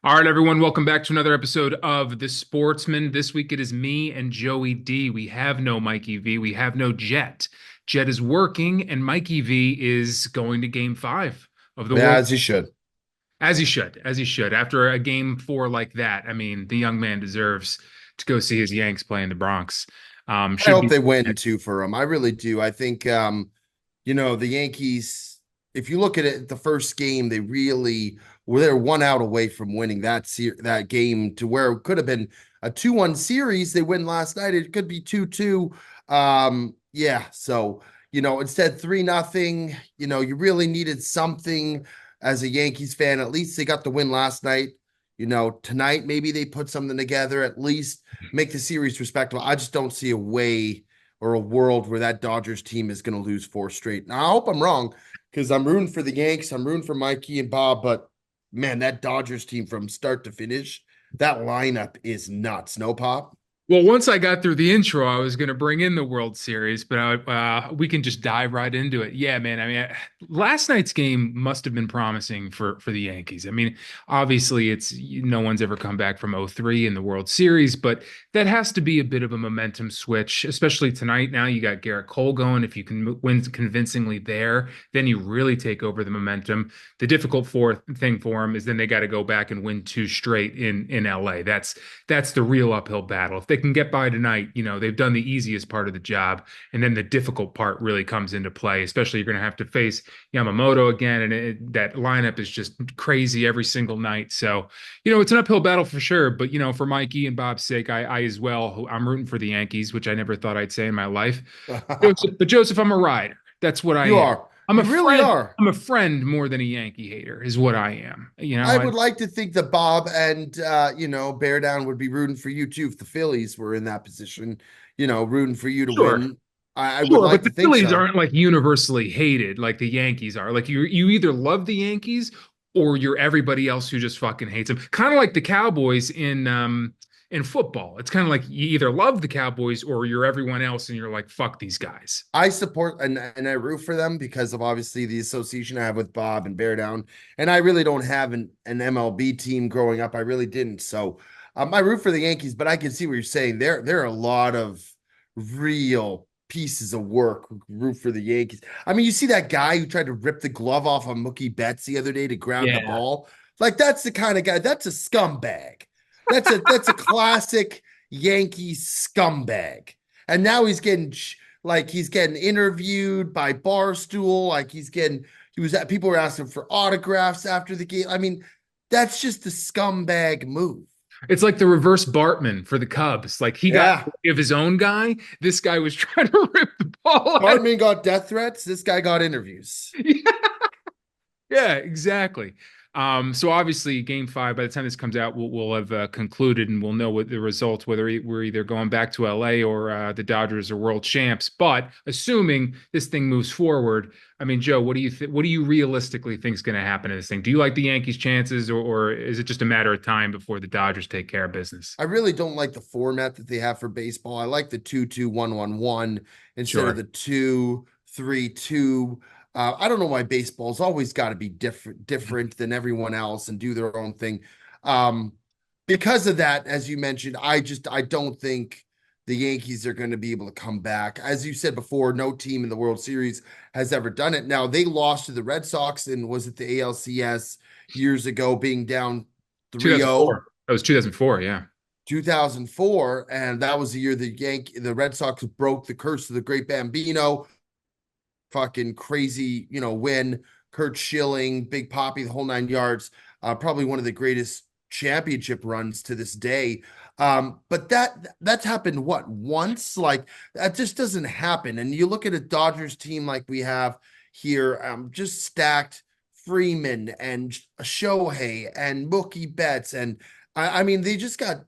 All right, everyone, welcome back to another episode of The Sportsman. This week it is me and Joey D. We have no Mikey V. We have no Jet. Jet is working, and Mikey V is going to game five of the Yeah, World. as you should. As he should, as he should. After a game four like that, I mean, the young man deserves to go see his Yanks play in the Bronx. I Should hope be. they win too for them. I really do. I think the Yankees, if you look at it, the first game, they really were they're one out away from winning that game to where it could have been a 2-1 series. They win last night. It could be 2-2. Yeah, so instead 3-0, you really needed something as a Yankees fan. At least they got the win last night. Tonight maybe they put something together, at least make the series respectable. I just don't see a way or a world where that Dodgers team is going to lose four straight. Now, I hope I'm wrong because I'm rooting for the Yanks. I'm rooting for Mikey and Bob, but man, that Dodgers team from start to finish, that lineup is nuts. No, Pop? Well, once I got through the intro, I was going to bring in the World Series, but we can just dive right into it. Yeah, man. I mean, last night's game must have been promising for the Yankees. I mean, obviously, it's no one's ever come back from 0-3 in the World Series, but that has to be a bit of a momentum switch, especially tonight. Now you got Garrett Cole going. If you can win convincingly there, then you really take over the momentum. The difficult fourth thing for them is then they got to go back and win two straight in LA. That's the real uphill battle. If they can get by tonight, they've done the easiest part of the job, and then the difficult part really comes into play. Especially you're going to have to face Yamamoto again, and that lineup is just crazy every single night. So it's an uphill battle for sure. But for Mikey and Bob's sake, I as well, I'm rooting for the Yankees, which I never thought I'd say in my life. But Joseph, I'm a rider. That's what I You am. are. I'm a You really friend. are. I'm a friend more than a Yankee hater, is what I am. I would like to think that Bob and Bear Down would be rooting for you too if the Phillies were in that position, rooting for you to Sure. win. I would Sure, like but to the think Phillies so. aren't like universally hated like the Yankees are. Like you either love the Yankees or you're everybody else who just fucking hates them. Kind of like the Cowboys in football. It's kind of like you either love the Cowboys or you're everyone else and you're like fuck these guys. I support and I root for them because of obviously the association I have with Bob and Bear Down. And I really don't have an MLB team growing up. I really didn't. So I root for the Yankees, but I can see what you're saying. There are a lot of real pieces of work who root for the Yankees. I mean, you see that guy who tried to rip the glove off of Mookie Betts the other day to ground the Yeah. ball. Like that's the kind of guy. That's a scumbag. That's a classic Yankee scumbag. And now he's getting interviewed by Barstool. People were asking for autographs after the game. I mean, that's just a scumbag move. It's like the reverse Bartman for the Cubs. Like he got Yeah. of his own guy. This guy was trying to rip the ball out. Bartman got death threats. This guy got interviews. Yeah, exactly. So obviously, Game Five. By the time this comes out, we'll have concluded, and we'll know what the results. Whether we're either going back to LA or the Dodgers are world champs. But assuming this thing moves forward, I mean, Joe, what do you realistically think is going to happen in this thing? Do you like the Yankees' chances, or is it just a matter of time before the Dodgers take care of business? I really don't like the format that they have for baseball. I like the 2-2-1-1-1 instead of Sure. the 2-3-2. I don't know why baseball's always got to be different than everyone else and do their own thing. Um, because of that, as you mentioned, I don't think the Yankees are going to be able to come back. As you said before, no team in the World Series has ever done it. Now they lost to the Red Sox and was it the ALCS years ago, being down 3-0. 2004. That was 2004. Yeah. 2004, and that was the year the Red Sox broke the curse of the Great Bambino. Fucking crazy, win. Kurt Schilling, Big Poppy, the whole 9 yards. Probably one of the greatest championship runs to this day. But that's happened what once? Like that just doesn't happen. And you look at a Dodgers team like we have here, just stacked. Freeman and Shohei and Mookie Betts and I mean, they just got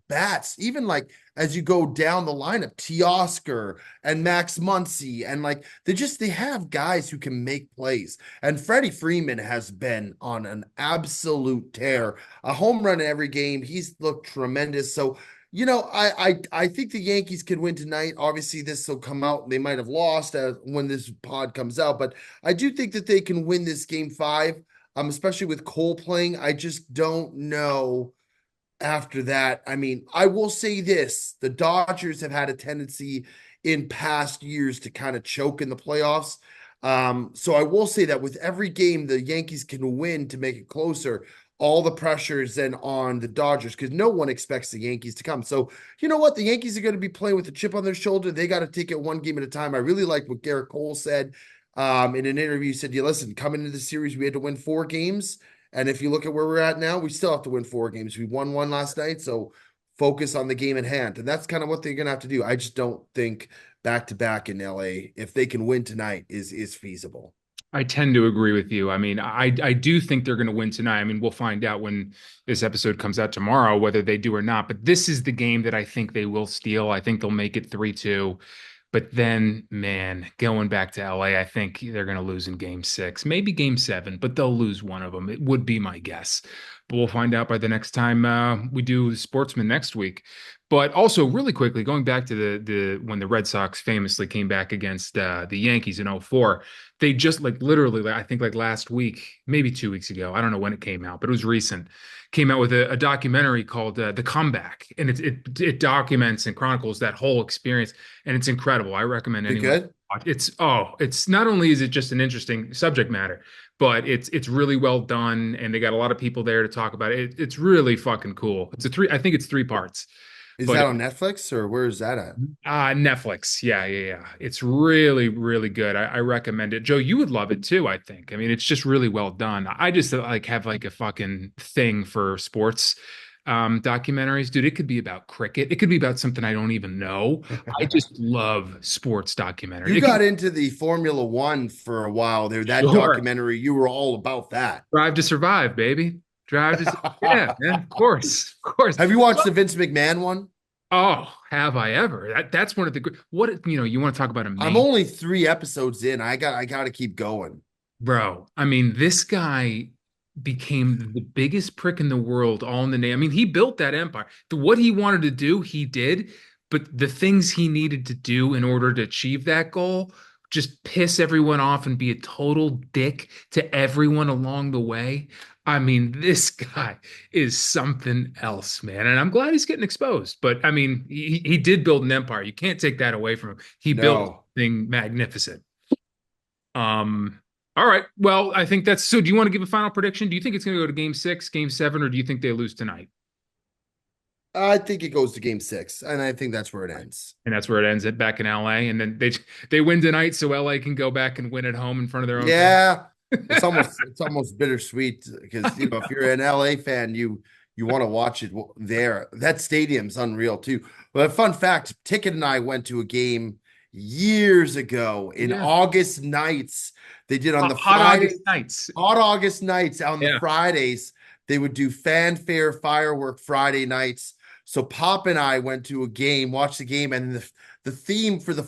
bats. Even like as you go down the lineup, Teoscar and Max Muncy, and like they have guys who can make plays. And Freddie Freeman has been on an absolute tear, a home run in every game. He's looked tremendous. So I think the Yankees could win tonight. Obviously, this will come out. They might have lost when this pod comes out, but I do think that they can win this game five. especially with Cole playing. I just don't know after that. I mean, I will say this, the Dodgers have had a tendency in past years to kind of choke in the playoffs. So I will say that with every game the Yankees can win to make it closer, all the pressure is then on the Dodgers because no one expects the Yankees to come. So you know what? The Yankees are going to be playing with a chip on their shoulder. They got to take it one game at a time. I really like what Garrett Cole said in an interview. He said, "Yeah, listen, coming into the series, we had to win 4 games. And if you look at where we're at now, we still have to win 4 games. We won one last night, so focus on the game in hand." And that's kind of what they're going to have to do. I just don't think back to back in LA, if they can win tonight, is feasible. I tend to agree with you. I mean, I do think they're going to win tonight. I mean, we'll find out when this episode comes out tomorrow whether they do or not. But this is the game that I think they will steal. I think they'll make it 3-2. But then, man, going back to LA, I think they're going to lose in game 6, maybe game 7, but they'll lose one of them. It would be my guess. But we'll find out by the next time we do Sportsman next week. But also, really quickly, going back to the when the Red Sox famously came back against the Yankees in '04, they just like literally, I think like last week, maybe 2 weeks ago, I don't know when it came out, but it was recent, came out with a documentary called The Comeback. And it documents and chronicles that whole experience. And it's incredible. I recommend Is it anyone good? watch. It's not only is it just an interesting subject matter, but it's really well done. And they got a lot of people there to talk about it. It's really fucking cool. I think it's 3 parts. Is But that on Netflix or where is that at? Netflix. Yeah, yeah, yeah. It's really, really good. I recommend it. Joe, you would love it too, I think. I mean, it's just really well done. I just like have like a fucking thing for sports documentaries. Dude, it could be about cricket. It could be about something I don't even know. I just love sports documentary. You It got can into the Formula One for a while there. That sure. documentary, you were all about that. Drive to Survive, baby. Yeah, man. Of course. Of course. Have you watched the Vince McMahon one? Oh, have I ever? That's one of the what you want to talk about I'm amazing. only 3 episodes in. I got to keep going. Bro, I mean, this guy became the biggest prick in the world, all in the name. I mean, he built that empire. What he wanted to do, he did, but the things he needed to do in order to achieve that goal, just piss everyone off and be a total dick to everyone along the way. I mean, this guy is something else, man. And I'm glad he's getting exposed. But I mean, he did build an empire. You can't take that away from him. He built No. something magnificent. All right. Well, I think that's so. Do you want to give a final prediction? Do you think it's going to go to game 6, game 7, or do you think they lose tonight? I think it goes to game 6, and I think that's where it ends. And that's where it ends it back in LA. And then they win tonight, so LA can go back and win at home in front of their own fans. Yeah, it's almost bittersweet because if you're an LA fan, you want to watch it there. That stadium's unreal too. But fun fact, Ticket and I went to a game years ago in Yeah. August nights. They did on the Hot Friday, August nights. hot August nights on the Yeah. Fridays. They would do fanfare firework Friday nights. So Pop and I went to a game, watched the game, and the theme for the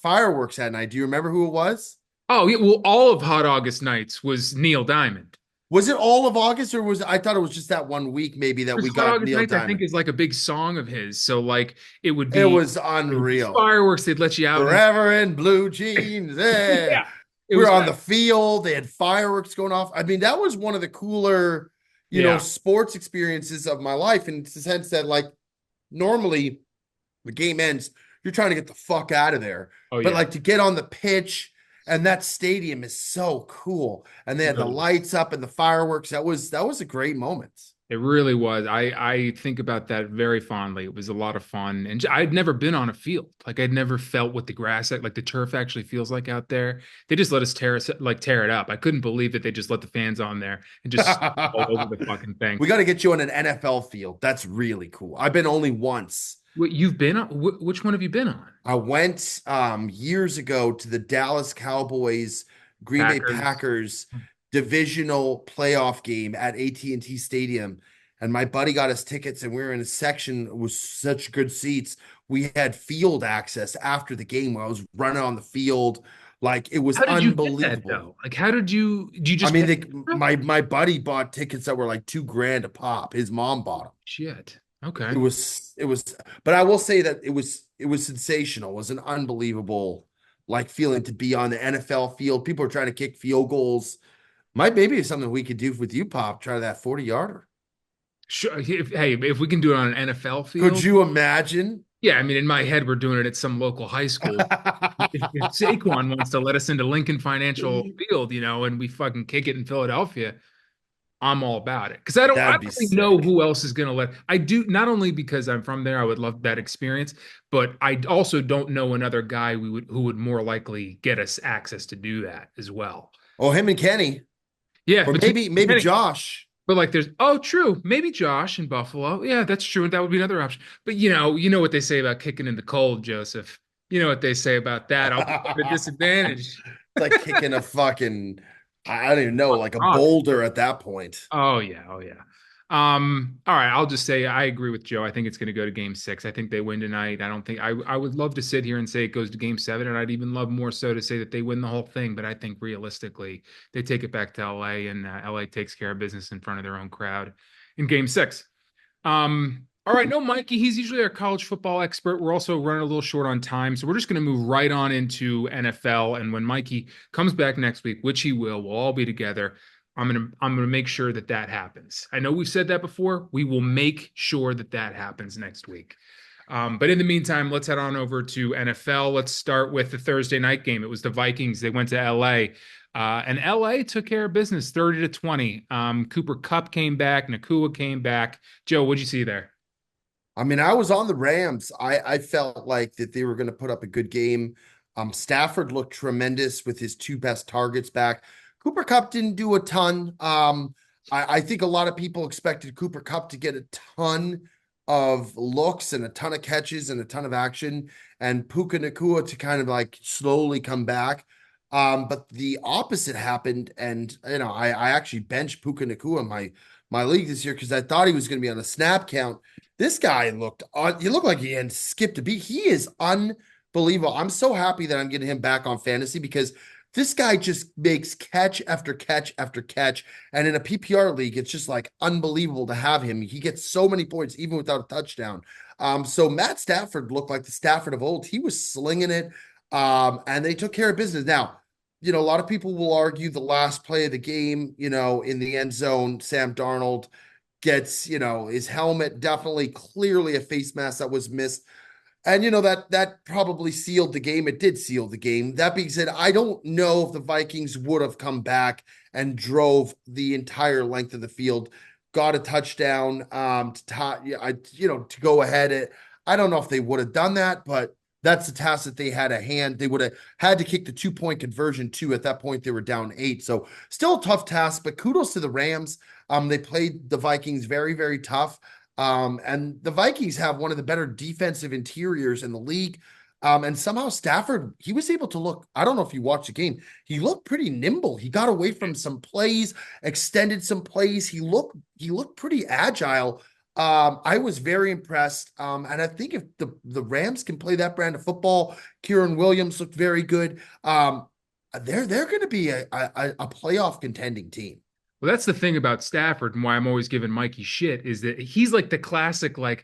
fireworks that night. Do you remember who it was? Oh, yeah. Well, all of Hot August nights was Neil Diamond. Was it all of August or I thought it was just that one week maybe that we First Hot got August Neil nights, I think, Diamond. is like a big song of his. So like it would It be was unreal. fireworks. They'd let you out and Forever in blue jeans. Yeah. yeah, it We was were on the field. They had fireworks going off. I mean, that was one of the cooler, yeah. sports experiences of my life in the sense that like normally the game ends, you're trying to get the fuck out of there. Oh But yeah. like to get on the pitch and that stadium is so cool. And they had the Really. lights up and the fireworks. That was a great moment. It really was. I think about that very fondly. It was a lot of fun, and I'd never been on a field. Like I'd never felt what the grass, like the turf, actually feels like out there. They just let us tear it up. I couldn't believe that they just let the fans on there and just all over the fucking thing. We got to get you on an NFL field. That's really cool. I've been only once. What you've been on? Which one have you been on? I went years ago to the Dallas Cowboys Green Bay Packers. Packers divisional playoff game at AT&T Stadium, and my buddy got us tickets, and we were in a section with such good seats. We had field access after the game where I was running on the field. Like it was How did you get that unbelievable. though? Like how did you? Did you I just mean, pay? my buddy bought tickets that were like 2 grand a pop. His mom bought them. Shit. It Okay. was it was, but I will say that it was sensational. It was an unbelievable like feeling to be on the NFL field. People are trying to kick field goals. Might maybe something we could do with you, Pop. Try that 40-yarder. Sure. Hey, if we can do it on an NFL Could field, you imagine? yeah. I mean, in my head, we're doing it at some local high school. If Saquon wants to let us into Lincoln Financial Field, and we fucking kick it in Philadelphia, I'm all about it. Because I That'd don't be really know sick. who else is going to let. I do not only because I'm from there, I would love that experience, but I also don't know another guy who would more likely get us access to do that as well. Oh, him and Kenny, Yeah, or between maybe Josh. but like there's true, maybe Josh in Buffalo. Yeah, that's true. That would be another option. But you know what they say about kicking in the cold, Joseph. You know what they say about that. I'll be at a disadvantage. It's like kicking a fucking, I don't even know, like a Rock. boulder at that point. Oh yeah, oh yeah. All right, I'll just say I agree with Joe. I think it's going to go to game 6. I think they win tonight. I don't think I would love to sit here and say it goes to game 7, and I'd even love more so to say that they win the whole thing, but I think realistically they take it back to LA, and LA takes care of business in front of their own crowd in game 6. All right, no, Mikey. He's usually our college football expert. We're also running a little short on time, so we're just going to move right on into NFL. And when Mikey comes back next week, which he will, we'll all be together. I'm gonna make sure that that happens. I know we've said that before. We will make sure that that happens next week. But in the meantime, let's head on over to NFL. Let's start with the Thursday night game. It was the Vikings. They went to LA. And LA took care of business 30-20. Cooper Kupp came back, Nakua came back. Joe, what'd you see there? I mean, I was on the Rams. I felt like that they were going to put up a good game. Stafford looked tremendous with his two best targets back. Cooper Kupp didn't do a ton. I think a lot of people expected Cooper Kupp to get a ton of looks and a ton of catches and a ton of action, and Puka Nakua to kind of like slowly come back. But the opposite happened, and I actually benched Puka Nakua in my league this year because I thought he was going to be on a snap count. This guy he looked like he had skipped a beat. He is unbelievable. I'm so happy that I'm getting him back on fantasy because this guy just makes catch after catch after catch. And in a PPR league, it's just like unbelievable to have him. He gets so many points, even without a touchdown. So Matt Stafford looked like the Stafford of old. He was slinging it. And they took care of business. Now, a lot of people will argue the last play of the game, in the end zone, Sam Darnold gets, his helmet, definitely clearly a face mask that was missed. And that probably sealed the game. It did seal the game. That being said, I don't know if the Vikings would have come back and drove the entire length of the field, got a touchdown to go ahead. I don't know if they would have done that, but that's the task that they had at hand. They would have had to kick the 2-point conversion too. At that point, they were down 8. So still a tough task, but kudos to the Rams. They played the Vikings very, very tough. And the Vikings have one of the better defensive interiors in the league. And somehow Stafford, he was able to look, I don't know if you watched the game, he looked pretty nimble. He got away from some plays, extended some plays. He looked pretty agile. I was very impressed. And I think if the Rams can play that brand of football, Kieran Williams looked very good. They're going to be a playoff contending team. Well, that's the thing about Stafford and why I'm always giving Mikey shit is that he's like the classic, like,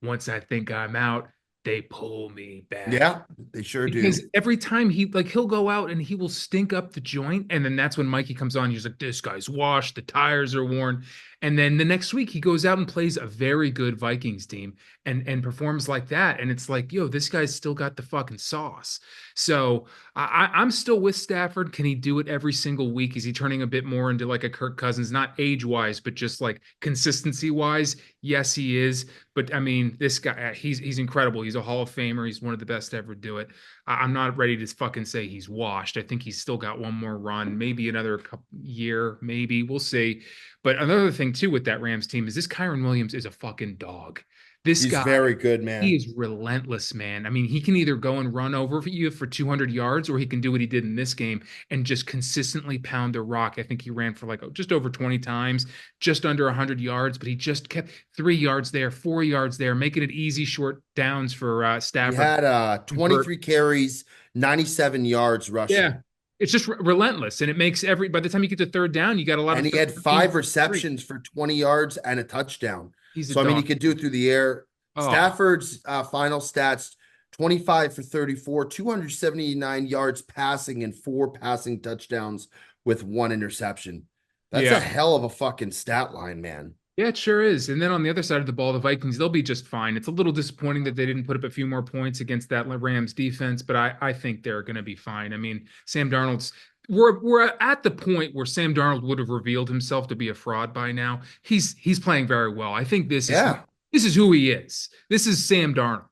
once I think I'm out, they pull me back. Yeah, they sure Because do. every time he'll go out and he will stink up the joint. And then that's when Mikey comes on. He's like, this guy's washed, the tires are worn. And then the next week he goes out and plays a very good Vikings team and performs like that. And it's like, yo, this guy's still got the fucking sauce. So I'm still with Stafford. Can he do it every single week? Is he turning a bit more into like a Kirk Cousins, not age-wise, but just like consistency-wise? Yes, he is. But I mean, this guy, he's incredible. He's a Hall of Famer. He's one of the best to ever do it. I'm not ready to fucking say he's washed. I think he's still got one more run, maybe another year, maybe. We'll see. But another thing too with that Rams team is this Kyron Williams is a fucking dog. This He's guy, very good, he man. is relentless, man. I mean, he can either go and run over you for 200 yards or he can do what he did in this game and just consistently pound the rock. I think he ran for like just over 20 times, just under 100 yards, but he just kept 3 yards there, 4 yards there, making it easy short downs for He Stafford. had 23 carries, 97 yards rushing. Yeah. It's just relentless. And it makes by the time you get to third down, you got a lot And of he had 13 5 streak. receptions for 20 yards and a touchdown. He's a So, I mean, he dog. could do it through the air. Oh, Stafford's final stats 25 for 34, 279 yards passing, and 4 passing touchdowns with one interception. That's a Yeah. hell of a fucking stat line, man. Yeah, it sure is. And then on the other side of the ball, the Vikings, they'll be just fine. It's a little disappointing that they didn't put up a few more points against that Rams defense, but I think they're going to be fine. I mean, Sam Darnold's we're at the point where Sam Darnold would have revealed himself to be a fraud by now. He's playing very well. I think Yeah. this is who he is. This is Sam Darnold.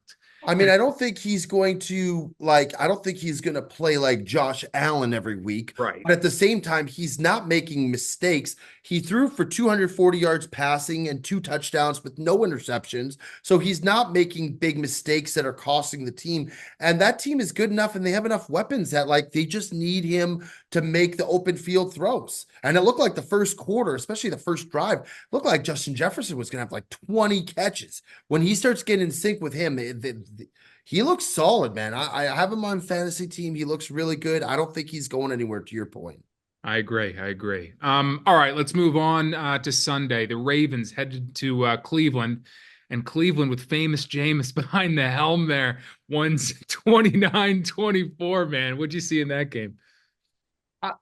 I mean, And I don't think he's going to I don't think he's going to play like Josh Allen every week. right. But at the same time, he's not making mistakes. He threw for 240 yards passing and 2 touchdowns with no interceptions. So he's not making big mistakes that are costing the team. And that team is good enough and they have enough weapons that they just need him to make the open field throws. And it looked like the first quarter, especially the first drive, looked like Justin Jefferson was going to have like 20 catches. When he starts getting in sync with him, he looks solid, man. I have him on fantasy team. He looks really good. I don't think he's going anywhere, to your point. I agree. I agree. All right, let's move on to Sunday. The Ravens headed to Cleveland, and Cleveland with famous Jameis behind the helm there won 29-24, man. What'd you see in that game?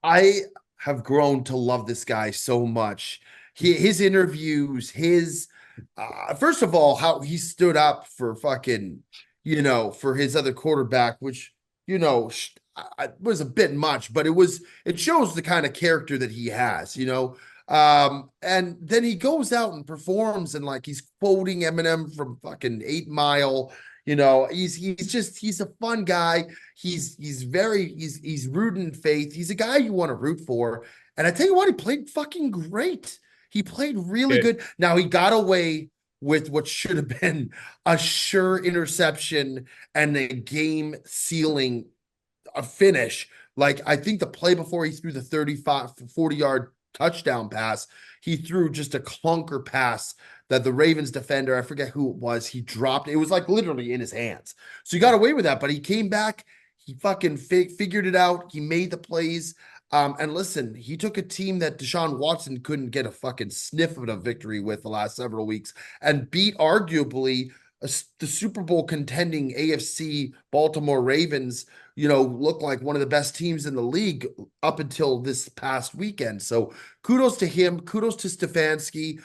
I have grown to love this guy so much. His interviews, his first of all, how he stood up for fucking, for his other quarterback, which was a bit much, but it shows the kind of character that he has. And then he goes out and performs and he's quoting Eminem from fucking 8 Mile. He's a fun guy. He's rooting in faith. He's a guy you want to root for. And I tell you what, he played fucking great. He played really Yeah. good. Now he got away with what should have been a sure interception and a game sealing a finish. I think the play before he threw the 40-yard touchdown pass, he threw just a clunker pass that the Ravens defender, I forget who it was, he dropped. It was literally in his hands. So he got away with that, but he came back. He fucking figured it out. He made the plays. And listen, he took a team that Deshaun Watson couldn't get a fucking sniff of a victory with the last several weeks and beat arguably the Super Bowl contending AFC Baltimore Ravens, look like one of the best teams in the league up until this past weekend. So kudos to him. Kudos to Stefanski.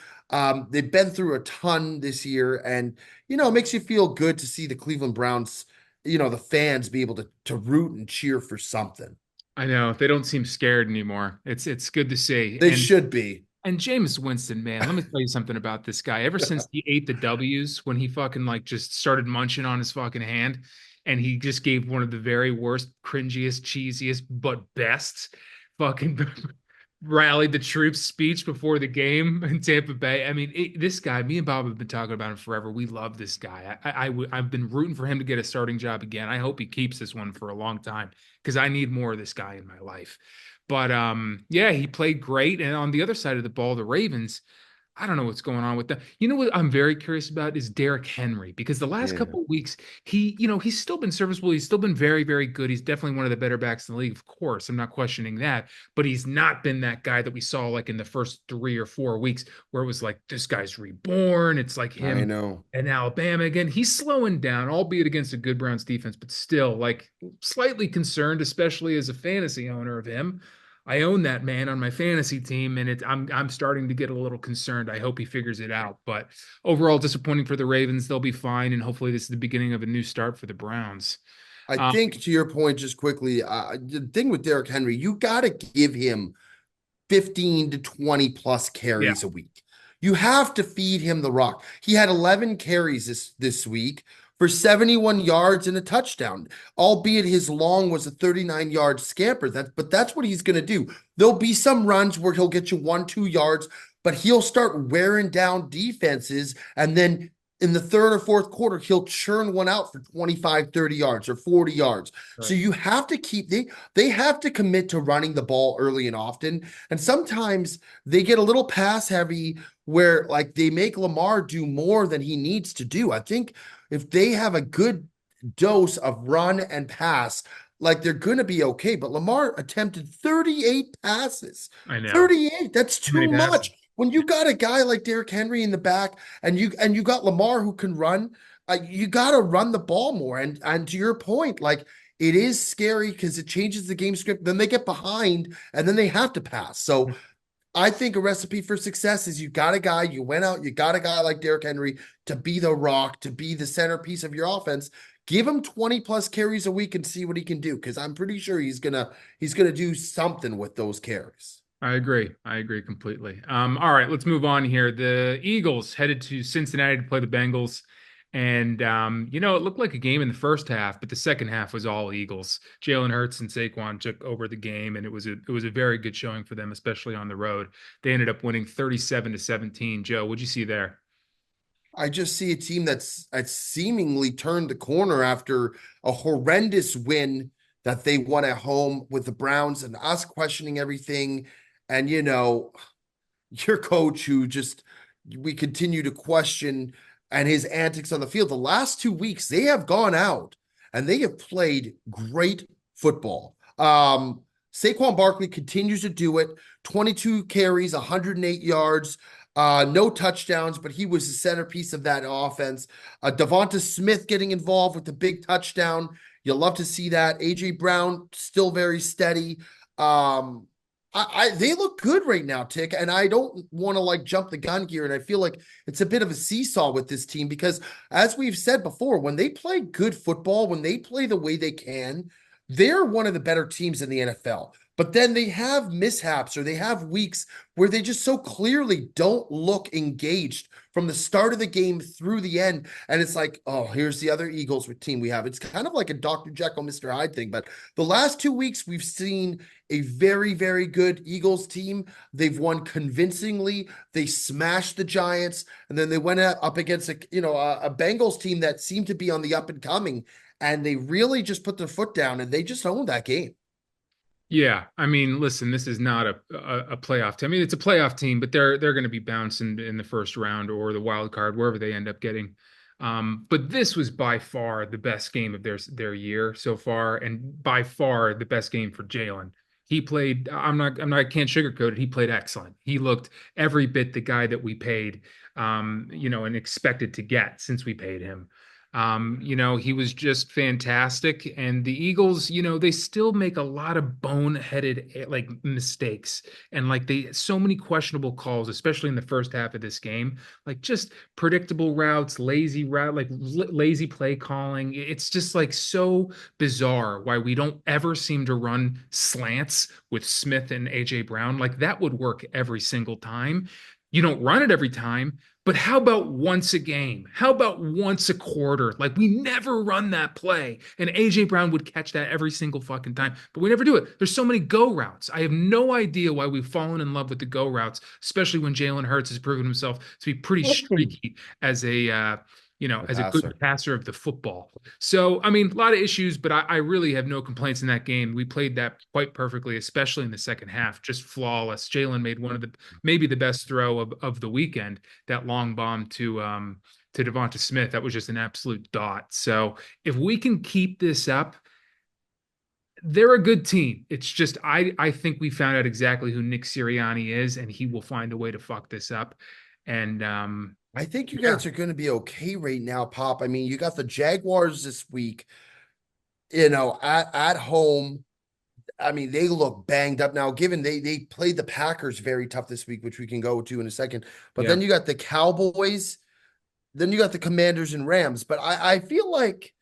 They've been through a ton this year, and it makes you feel good to see the Cleveland Browns, the fans be able to root and cheer for something. I know they don't seem scared anymore. It's good to see. They should be. And Jameis Winston, man, let me tell you something about this guy. Ever since he ate the W's, when he fucking just started munching on his fucking hand, and he just gave one of the very worst, cringiest, cheesiest, but best fucking rallied the troops speech before the game in Tampa Bay. I mean, this guy, me and Bob have been talking about him forever. We love this guy. I've been rooting for him to get a starting job again. I hope he keeps this one for a long time because I need more of this guy in my life. But yeah, he played great. And on the other side of the ball, the Ravens, I don't know what's going on with them. You know what I'm very curious about is Derrick Henry, because the last Yeah. couple of weeks, he's still been serviceable. He's still been very, very good. He's definitely one of the better backs in the league, of course. I'm not questioning that, but he's not been that guy that we saw in the first 3 or 4 weeks where it was this guy's reborn. It's like I him know. and Alabama again. He's slowing down, albeit against a good Browns defense, but still slightly concerned, especially as a fantasy owner of him. I own that man on my fantasy team, and I'm starting to get a little concerned. I hope he figures it out. But overall, disappointing for the Ravens. They'll be fine, and hopefully, this is the beginning of a new start for the Browns. I think to your point, just quickly, the thing with Derrick Henry, you got to give him 15 to 20 plus Yeah, carries a week. You have to feed him the rock. He had 11 carries this week for 71 yards and a touchdown, albeit his long was a 39-yard scamper. But that's what he's going to do. There'll be some runs where he'll get you 1-2 yards, but he'll start wearing down defenses. And then in the third or fourth quarter, he'll churn one out for 25, 30 yards or 40 yards. right. So you have to they have to commit to running the ball early and often. And sometimes they get a little pass heavy where they make Lamar do more than he needs to do. I think if they have a good dose of run and pass, they're going to be okay. But Lamar attempted 38 passes. I know. 38, that's Too many too passes. much. When you got a guy like Derrick Henry in the back and you got Lamar who can run, you got to run the ball more. And to your point, it is scary because it changes the game script. Then they get behind and then they have to pass. So I think a recipe for success is you got a guy, you went out, you got a guy like Derrick Henry to be the rock, to be the centerpiece of your offense. Give him 20 plus carries a week and see what he can do. Cause I'm pretty sure he's gonna do something with those carries. I agree. I agree completely. All right, let's move on here. The Eagles headed to Cincinnati to play the Bengals. And it looked like a game in the first half, but the second half was all Eagles. Jalen Hurts and Saquon took over the game, and it was a very good showing for them, especially on the road. They ended up winning 37-17. Joe, what'd you see there? I just see a team that's seemingly turned the corner after a horrendous win that they won at home with the Browns and us questioning everything. And your coach who just we continue to question and his antics on the field. The last 2 weeks, they have gone out and they have played great football. Saquon Barkley continues to do it. 22 carries, 108 yards, no touchdowns, but he was the centerpiece of that offense. Devonta Smith getting involved with the big touchdown. You love to see that. AJ Brown still very steady. They look good right now, Tick, and I don't want to like jump the gun here. And I feel like it's a bit of a seesaw with this team because, as we've said before, when they play good football, when they play the way they can, they're one of the better teams in the NFL. But then they have mishaps or they have weeks where they just so clearly don't look engaged from the start of the game through the end. And it's like, oh, here's the other Eagles team we have. It's kind of like a Dr. Jekyll, Mr. Hyde thing. But the last 2 weeks, we've seen a very, very good Eagles team. They've won convincingly. They smashed the Giants, and then they went up against a Bengals team that seemed to be on the up and coming, and they really just put their foot down and they just owned that game. Yeah, I mean, listen, this is not a playoff team. I mean, it's a playoff team, but they're going to be bouncing in the first round or the wild card, wherever they end up getting. But this was by far the best game of their year so far, and by far the best game for Jalen. He played. I can't sugarcoat it. He played excellent. He looked every bit the guy that we paid, and expected to get since we paid him. He was just fantastic. And the Eagles, they still make a lot of boneheaded like mistakes and like so many questionable calls, especially in the first half of this game, like just predictable routes, lazy route, like lazy play calling. It's just like so bizarre why we don't ever seem to run slants with Smith and AJ Brown. Like that would work every single time. You don't run it every time, but how about once a game? How about once a quarter? Like we never run that play. And AJ Brown would catch that every single fucking time, but we never do it. There's so many go routes. I have no idea why we've fallen in love with the go routes, especially when Jalen Hurts has proven himself to be pretty streaky as as a Passer. good passer of the football. So, I mean, a lot of issues, but I really have no complaints in that game. We played that quite perfectly, especially in the second half, just flawless. Jalen made maybe the best throw of the weekend, that long bomb to Devonta Smith. That was just an absolute dot. So if we can keep this up, they're a good team. It's just I think we found out exactly who Nick Sirianni is, and he will find a way to fuck this up. And I think you yeah, guys are going to be okay right now, Pop. I mean, you got the Jaguars this week, at home. I mean, they look banged up now, given they played the Packers very tough this week, which we can go to in a second. But yeah. then you got the Cowboys, then you got the Commanders and Rams. But I feel like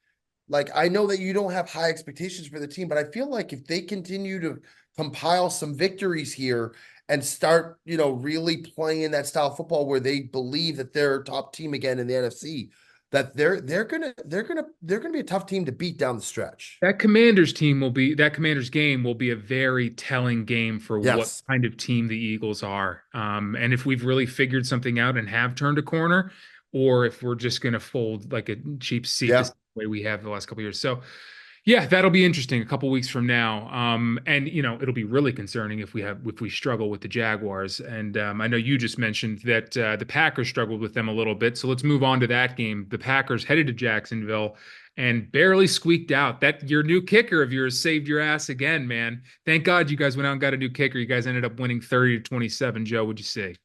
I know that you don't have high expectations for the team, but I feel like if they continue to compile some victories here and start, really playing that style of football where they believe that they're a top team again in the NFC, that they're gonna be a tough team to beat down the stretch. That Commanders game will be a very telling game for what Yes. kind of team the Eagles are. And if we've really figured something out and have turned a corner, or if we're just going to fold like a cheap seat the Yeah. same way we have the last couple of years. So yeah, that'll be interesting a couple weeks from now. And it'll be really concerning if we struggle with the Jaguars. And I know you just mentioned that the Packers struggled with them a little bit. So let's move on to that game. The Packers headed to Jacksonville and barely squeaked out. That your new kicker of yours saved your ass again, man. Thank God you guys went out and got a new kicker. You guys ended up winning 30-27. Joe, what'd you say?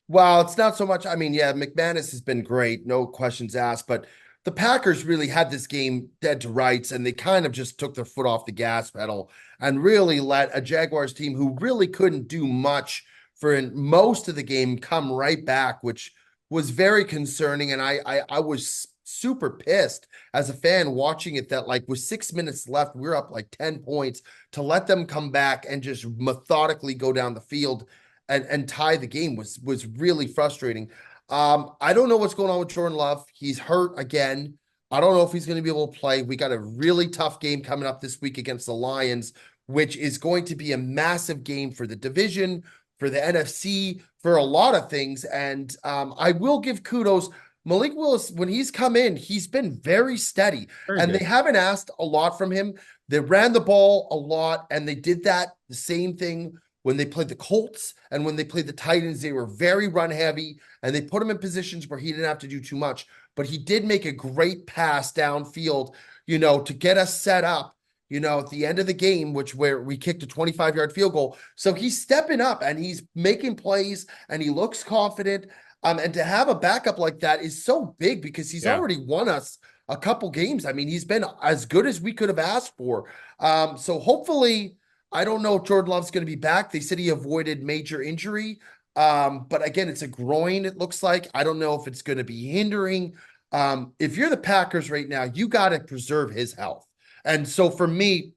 Well, it's not so much. I mean, yeah, McManus has been great, no questions asked. But the Packers really had this game dead to rights, and they kind of just took their foot off the gas pedal and really let a Jaguars team who really couldn't do much for most of the game come right back, which was very concerning. And I was super pissed as a fan watching it that, like, with 6 minutes left, we're up like 10 points to let them come back and just methodically go down the field and tie the game was really frustrating. I don't know what's going on with Jordan Love. He's hurt again. I don't know if he's going to be able to play. We got a really tough game coming up this week against the Lions, which is going to be a massive game for the division, for the NFC, for a lot of things. And I will give kudos. Malik Willis, when he's come in, he's been very steady. Very And good. they haven't asked a lot from him. They ran the ball a lot, and they did that the same thing when they played the Colts and when they played the Titans. They were very run heavy, and they put him in positions where he didn't have to do too much. But he did make a great pass downfield, to get us set up, at the end of the game, where we kicked a 25-yard field goal. So he's stepping up and he's making plays and he looks confident. And to have a backup like that is so big because he's Yeah. already won us a couple games. I mean, he's been as good as we could have asked for. So hopefully, I don't know if Jordan Love's going to be back. They said he avoided major injury. But again, it's a groin, it looks like. I don't know if it's going to be hindering. If you're the Packers right now, you got to preserve his health. And so for me,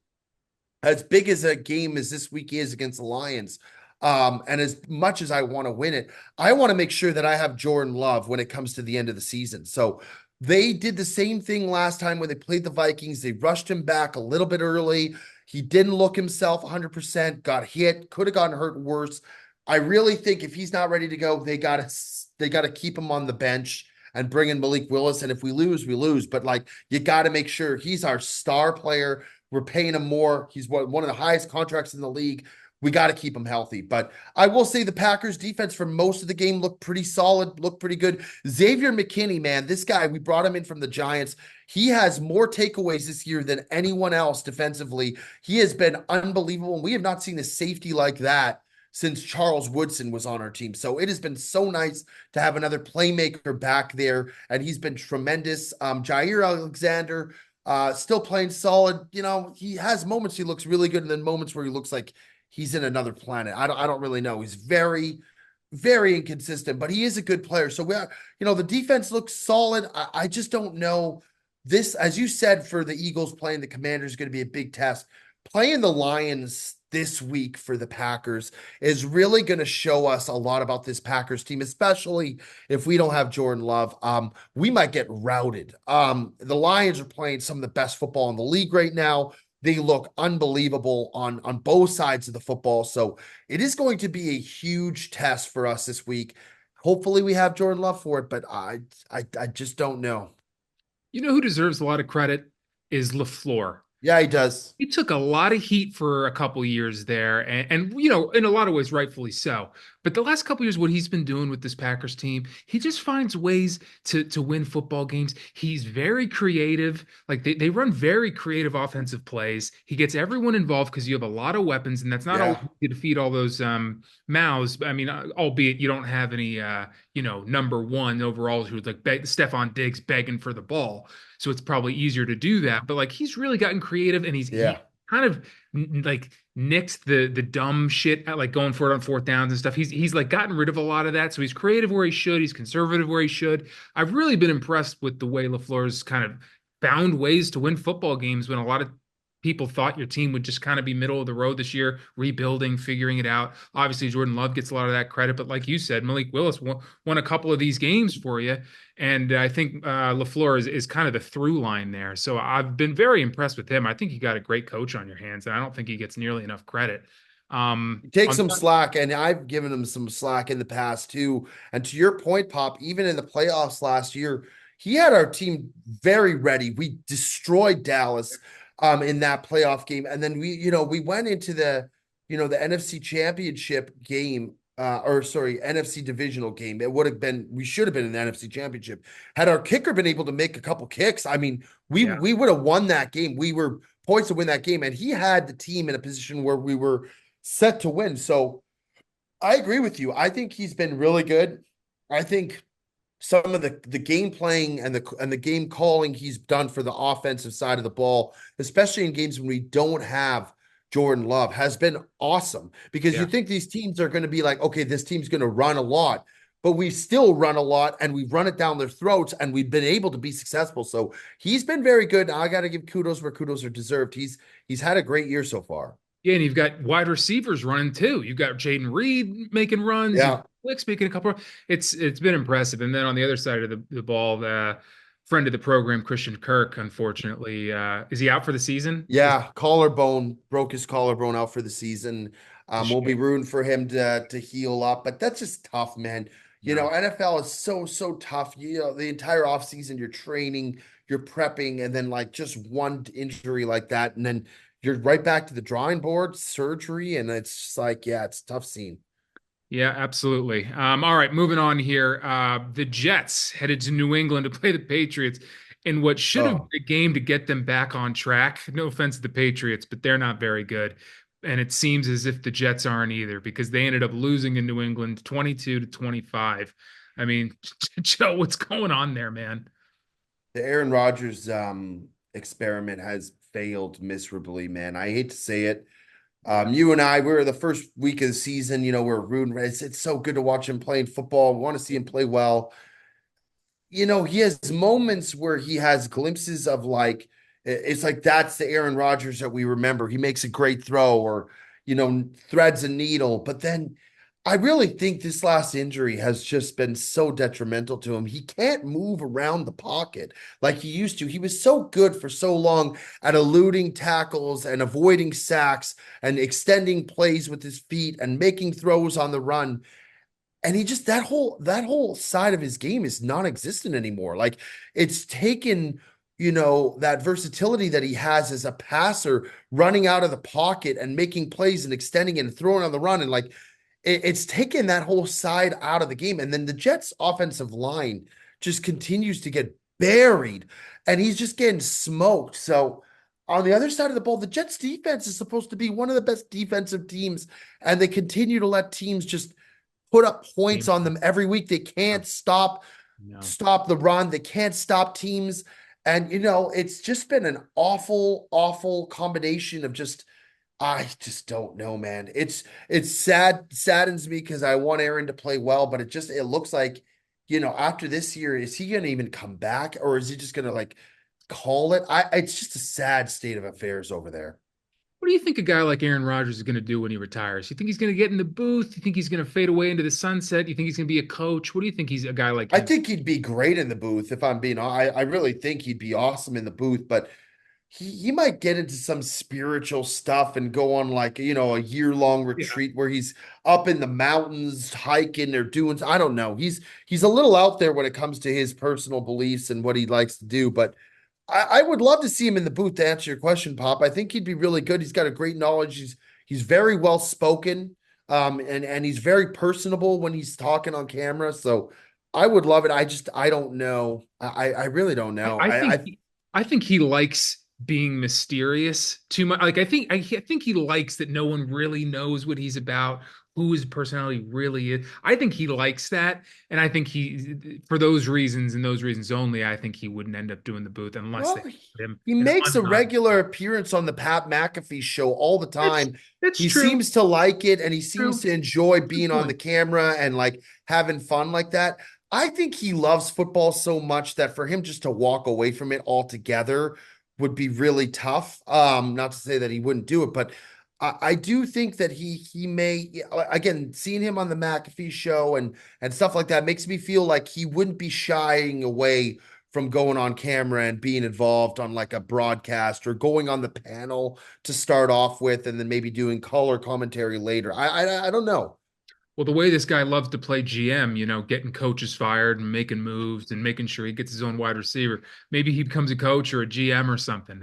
as big as a game as this week is against the Lions, and as much as I want to win it, I want to make sure that I have Jordan Love when it comes to the end of the season. So they did the same thing last time when they played the Vikings. They rushed him back a little bit early. He didn't look himself 100%, got hit, could have gotten hurt worse. I really think if he's not ready to go, they got to keep him on the bench and bring in Malik Willis. And if we lose, we lose. But, like, you got to make sure he's our star player. We're paying him more. He's one of the highest contracts in the league. We got to keep him healthy. But I will say the Packers defense for most of the game looked pretty solid, looked pretty good. Xavier McKinney, man, this guy, we brought him in from the Giants. He has more takeaways this year than anyone else defensively. He has been unbelievable. And we have not seen a safety like that since Charles Woodson was on our team. So it has been so nice to have another playmaker back there. And he's been tremendous. Jair Alexander, still playing solid. He has moments he looks really good, and then moments where he looks like he's in another planet. I don't really know. He's very, very inconsistent, but he is a good player. So the defense looks solid. I just don't know this, as you said, for the Eagles playing the Commanders is going to be a big test. Playing the Lions this week for the Packers is really going to show us a lot about this Packers team, especially if we don't have Jordan Love. We might get routed. The Lions are playing some of the best football in the league right now. They look unbelievable on both sides of the football. So it is going to be a huge test for us this week. Hopefully we have Jordan Love for it, but I just don't know. You know who deserves a lot of credit is LaFleur. Yeah, he does. He took a lot of heat for a couple years there, and in a lot of ways, rightfully so. But the last couple years, what he's been doing with this Packers team, he just finds ways to win football games. He's very creative. Like they run very creative offensive plays. He gets everyone involved because you have a lot of weapons, and that's not always Yeah. easy to feed all those mouths. I mean, albeit you don't have any number one overall who's like Stephon Diggs begging for the ball. So it's probably easier to do that. But, like, he's really gotten creative, and he Yeah. kind of like nixed the dumb shit, like going for it on fourth downs and stuff. He's like gotten rid of a lot of that. So he's creative where he should. He's conservative where he should. I've really been impressed with the way LaFleur's kind of found ways to win football games when a lot of people thought your team would just kind of be middle of the road this year, rebuilding, figuring it out. Obviously, Jordan Love gets a lot of that credit, but like you said, Malik Willis won a couple of these games for you. And I think LaFleur is kind of the through line there. So I've been very impressed with him. I think you got a great coach on your hands, and I don't think he gets nearly enough credit. Take On some slack, and I've given him some slack in the past too. And to your point, Pop, even in the playoffs last year, he had our team very ready. We destroyed Dallas in that playoff game. And then we went into the NFC championship game, or sorry, NFC divisional game. It would have been, we should have been in the NFC championship. Had our kicker been able to make a couple kicks, I mean, we would have won that game. We were poised to win that game, and he had the team in a position where we were set to win. So I agree with you. I think he's been really good. I think some of the game playing and the game calling he's done for the offensive side of the ball, especially in games when we don't have Jordan Love, has been awesome. Because you Yeah. think these teams are going to be like, okay, this team's going to run a lot, but we still run a lot and we run it down their throats, and we've been able to be successful. So he's been very good. Now I got to give kudos where kudos are deserved. He's had a great year so far. Yeah, and you've got wide receivers running too. You've got Jaden Reed making runs. You've Yeah. got Flicks making a couple. It's been impressive. And then on the other side of the ball, the friend of the program, Christian Kirk, unfortunately, is he out for the season? Yeah, collarbone, broke his collarbone out for the season. It's a We'll be shame. rooting for him to heal up, but that's just tough, man. You know, No. NFL is so tough. You know, the entire offseason you're training, you're prepping, and then like just one injury like that, and then you're right back to the drawing board, surgery, and it's just like, yeah, it's a tough scene. Yeah, absolutely. All right, moving on here. The Jets headed to New England to play the Patriots in what should have Oh, been a game to get them back on track. No offense to the Patriots, but they're not very good. And it seems as if the Jets aren't either because they ended up losing in New England 22-25. I mean, Joe, what's going on there, man? the Aaron Rodgers experiment has failed miserably, man. I hate to say it. Yeah. You and I, we're the first week of the season, you know, we're rooting. It's so good to watch him playing football. We want to see him play well. You know, he has moments where he has glimpses of like, it's like that's the Aaron Rodgers that we remember. He makes a great throw or, you know, threads a needle. But then I really think this last injury has just been so detrimental to him. He can't move around the pocket like he used to. He was so good for so long at eluding tackles and avoiding sacks and extending plays with his feet and making throws on the run, and he just that whole side of his game is non-existent anymore. Like it's taken, you know, that versatility that he has as a passer, running out of the pocket and making plays and extending and throwing on the run, and like it's taken that whole side out of the game. And then the Jets offensive line just continues to get buried, and he's just getting smoked. So on the other side of the ball, the Jets defense is supposed to be one of the best defensive teams, and they continue to let teams just put up points Game on plan. them every week. They can't No. stop the run. They can't stop teams. And you know, it's just been an awful combination of just I just don't know, man. It's saddens me because I want Aaron to play well, but it looks like, you know, after this year, is he gonna even come back or is he just gonna like call it? It's just a sad state of affairs over there. What do you think a guy like Aaron Rodgers is going to do when he retires? You think he's going to get in the booth? You think he's going to fade away into the sunset? You think he's going to be a coach? What do you think he's a guy like I him? think he'd be great in the booth if I'm being I really think he'd be awesome in the booth, but he might get into some spiritual stuff and go on like, you know, a year-long Yeah. retreat where he's up in the mountains hiking or doing, I don't know. He's a little out there when it comes to his personal beliefs and what he likes to do, but I would love to see him in the booth to answer your question, Pop. I think he'd be really good. He's got a great knowledge. He's very well spoken. And he's very personable when he's talking on camera. So I would love it. I don't know. I really don't I, know. I think I I think he likes being mysterious too much. Like I think he likes that no one really knows what he's about, who his personality really is. I think he likes that, and I think he, for those reasons and those reasons only, I think he wouldn't end up doing the booth unless they Well, put him he an makes a unbiased. regular appearance on the Pat McAfee show all the That's time. that's He true. seems to like it and he seems True. to enjoy Good being on the point. camera and like having fun like that. I think he loves football so much that for him just to walk away from it altogether would be really tough. Not to say that he wouldn't do it, but I do think that he may again seeing him on the McAfee show and stuff like that makes me feel like he wouldn't be shying away from going on camera and being involved on like a broadcast or going on the panel to start off with and then maybe doing color commentary later. I don't know. Well, the way this guy loves to play GM, getting coaches fired and making moves and making sure he gets his own wide receiver, maybe he becomes a coach or a GM or something.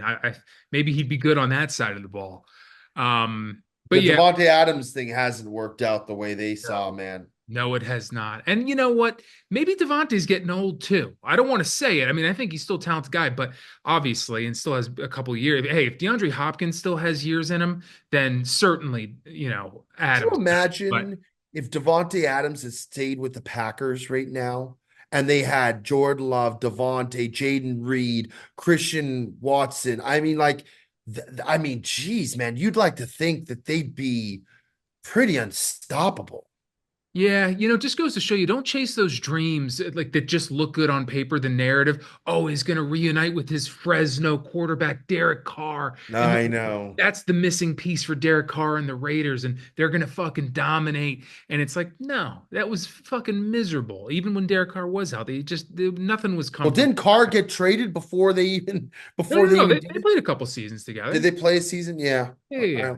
Maybe he'd be good on that side of the ball. The But yeah, Devontae Adams thing hasn't worked out the way they saw, no, man. no, it has not. And you know what? Maybe Devontae's getting old too. I don't want to say it. I mean, I think he's still a talented guy, but obviously, and still has a couple of years. Hey, if DeAndre Hopkins still has years in him, then certainly, Could you Adams does. But imagine if Devontae Adams had stayed with the Packers right now and they had Jordan Love, Devontae, Jaden Reed, Christian Watson. I mean, like, I mean, geez, man, you'd like to think that they'd be pretty unstoppable. Yeah, just goes to show you don't chase those dreams like that just look good on paper. The narrative, oh, he's going to reunite with his Fresno quarterback, Derek Carr. And I know. that's the missing piece for Derek Carr and the Raiders, and they're going to fucking dominate. And it's like, no, that was fucking miserable. Even when Derek Carr was out, nothing was Well, comfortable. didn't Carr get traded before they even No, no, before they no. even They did? played a couple seasons Did together. they play a season? Yeah. Yeah, yeah, yeah.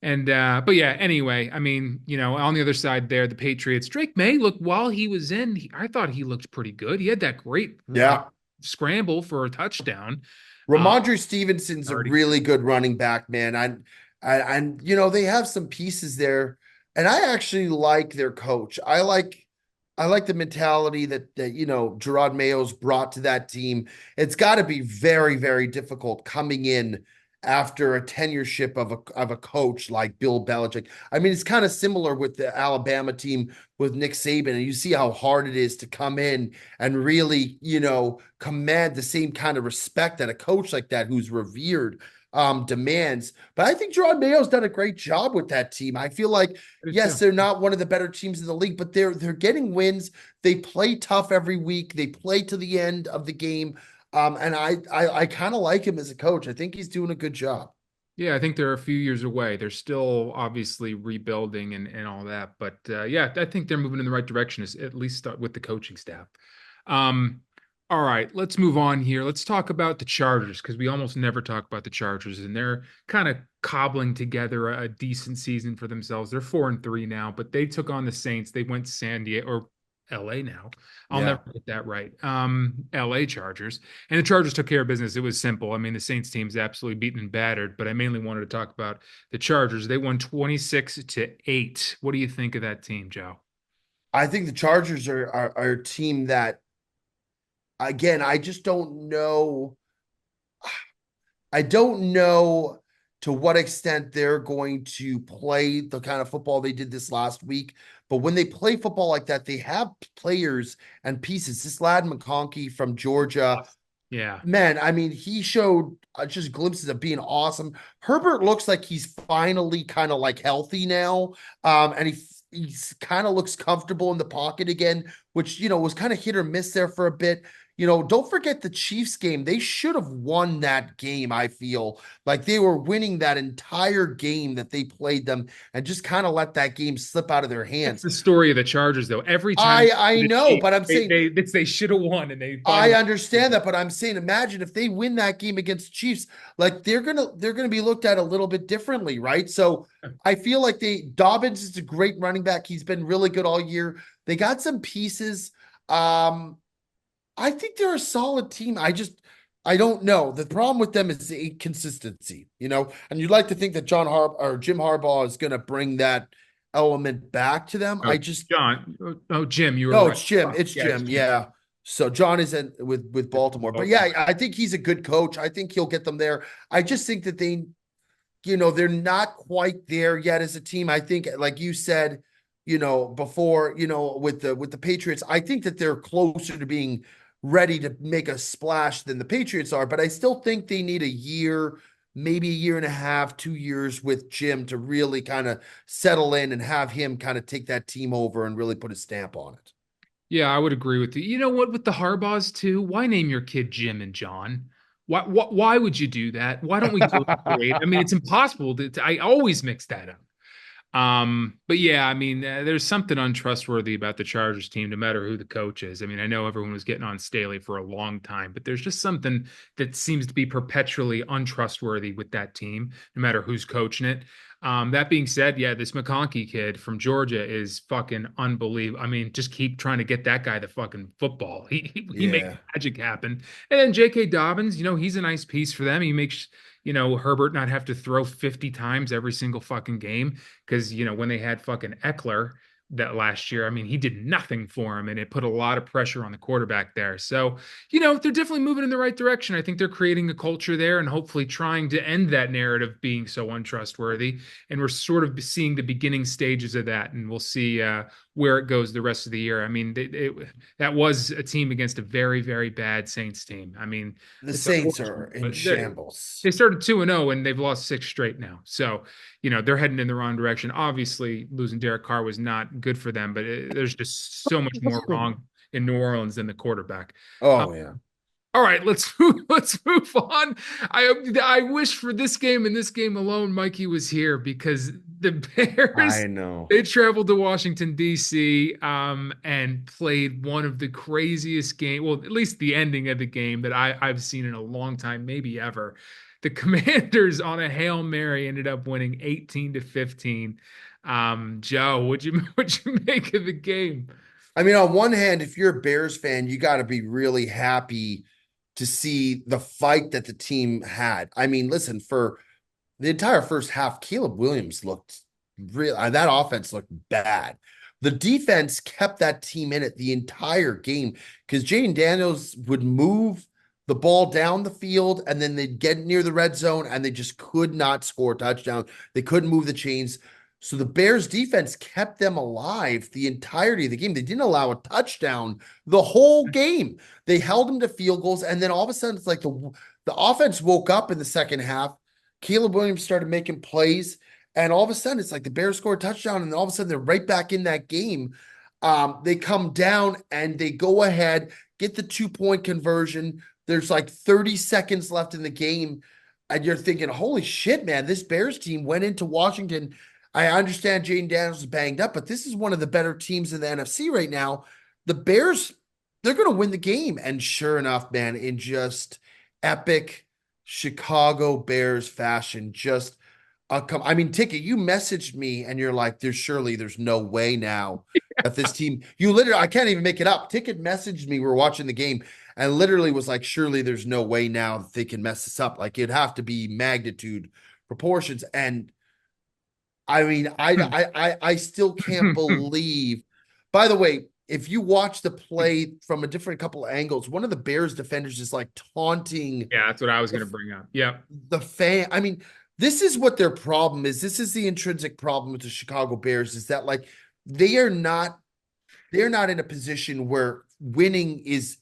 And but yeah, anyway, I mean, on the other side there, the Patriots, Drake May looked while he was in, I thought he looked pretty good. He had that great Yeah. scramble for a touchdown. Uh, Ramondre Stevenson's a already. really good running back, man. And they have some pieces there, and I actually like their coach. I like the mentality that Gerard Mayo's brought to that team. It's got to be very, very difficult coming in after a tenureship of a coach like Bill Belichick. I mean, it's kind of similar with the Alabama team with Nick Saban, and you see how hard it is to come in and really, command the same kind of respect that a coach like that who's revered demands. But I think Gerard Mayo's done a great job with that team. I feel like, I did yes, too. they're not one of the better teams in the league, but they're getting wins. They play tough every week. They play to the end of the game. And I kind of like him as a coach. I think he's doing a good job. Yeah, I think they're a few years away. They're still obviously rebuilding and all that, but yeah, I think they're moving in the right direction, at least start with the coaching staff. Um, all right, let's move on here. Let's talk about the Chargers because we almost never talk about the Chargers, and they're kind of cobbling together a decent season for themselves. They're 4-3 now, but they took on the Saints. They went to San Diego or LA now. I'll never Yeah. get that right. LA Chargers. And the Chargers took care of business. It was simple. I mean, the Saints team's absolutely beaten and battered, but I mainly wanted to talk about the Chargers. They won 26-8. What do you think of that team, Joe? I think the Chargers are a team that, again, I just don't know. I don't know to what extent they're going to play the kind of football they did this last week. But when they play football like that, they have players and pieces. This lad McConkey from Georgia, Yeah. man, I mean, he showed just glimpses of being awesome. Herbert looks like he's finally kind of like healthy now. And he's kind of looks comfortable in the pocket again, which, was kind of hit or miss there for a bit. Don't forget the Chiefs game. They should have won that game, I feel. Like they were winning that entire game that they played them and just kind of let that game slip out of their That's hands. the story of the Chargers, though. Every time I the know, Chiefs, but I'm saying they should have won, and they I finally. understand that, but I'm saying imagine if they win that game against Chiefs, like they're gonna be looked at a little bit differently, right? So I feel like Dobbins is a great running back. He's been really good all year. They got some pieces. I think they're a solid team. I don't know. The problem with them is the inconsistency, and you'd like to think that Jim Harbaugh is gonna bring that element back to them. Oh, John. Oh, Jim, you were No, right. it's Jim. Fuck, It's yeah, it's Jim. Jim. Yeah. So John is in with Baltimore. But yeah, I think he's a good coach. I think he'll get them there. I just think that they're not quite there yet as a team. I think, like you said, before, with the Patriots, I think that they're closer to being ready to make a splash than the Patriots are. But I still think they need a year, maybe a year and a half, 2 years with Jim to really kind of settle in and have him kind of take that team over and really put a stamp on it. Yeah, I would agree with you. You know what? With the Harbaughs too, why name your kid Jim and John? Why would you do that? Why don't we go straight? I mean, it's impossible I always mix that up. But yeah, I mean, there's something untrustworthy about the Chargers team, no matter who the coach is. I mean, I know everyone was getting on Staley for a long time, but there's just something that seems to be perpetually untrustworthy with that team, no matter who's coaching it. That being said, yeah, this McConkey kid from Georgia is fucking unbelievable. I mean, just keep trying to get that guy the fucking football. He makes Yeah. magic happen. And then J.K. Dobbins, he's a nice piece for them. He makes Herbert not have to throw 50 times every single fucking game because when they had fucking Eckler that last year, I mean, he did nothing for him, and it put a lot of pressure on the quarterback there. So, they're definitely moving in the right direction. I think they're creating a culture there and hopefully trying to end that narrative being so untrustworthy. And we're sort of seeing the beginning stages of that, and we'll see where it goes the rest of the year. I mean, that was a team against a very, very bad Saints team. I mean, The it's Saints are unfortunate, in but shambles. they started 2-0 and they've lost six straight now. So, they're heading in the wrong direction. Obviously, losing Derek Carr was not good for them, but there's just so much more wrong in New Orleans than the quarterback. Um, Oh yeah. all right, let's move on. I wish for this game and this game alone, Mikey was here because the Bears I know. they traveled to Washington D.C. And played one of the craziest game, well, at least the ending of the game that I've seen in a long time, maybe ever. The Commanders on a Hail Mary ended up winning 18-15. Joe, what'd you make of the game? I mean, on one hand, if you're a Bears fan, you got to be really happy to see the fight that the team had. I mean, listen, for the entire first half, Caleb Williams looked real. That offense looked bad. The defense kept that team in it the entire game because Jaden Daniels would move the ball down the field and then they'd get near the red zone and they just could not score a touchdown. They couldn't move the chains. So the Bears defense kept them alive the entirety of the game. They didn't allow a touchdown the whole game. They held them to field goals. And then all of a sudden, it's like the offense woke up in the second half. Caleb Williams started making plays. And all of a sudden, it's like the Bears score a touchdown. And then all of a sudden, they're right back in that game. They come down and they go ahead, get the 2-point conversion. There's like 30 seconds left in the game. And you're thinking, holy shit, man, this Bears team went into Washington. I understand Jaden Daniels is banged up, but this is one of the better teams in the NFC right now. The Bears, they're going to win the game. And sure enough, man, in just epic Chicago Bears fashion, just I mean, Ticket, you messaged me and you're like, there's no way now that this team, you literally, I can't even make it up. Ticket messaged me, we were watching the game and literally was like, surely there's no way now that they can mess this up. Like it'd have to be magnitude proportions. And I mean, I still can't believe. By the way, if you watch the play from a different couple of angles, one of the Bears defenders is like taunting Yeah, that's what I was going to the, bring up. Yep. the fan. I mean, this is what their problem is. This is the intrinsic problem with the Chicago Bears is that like they are not they're not in a position where winning is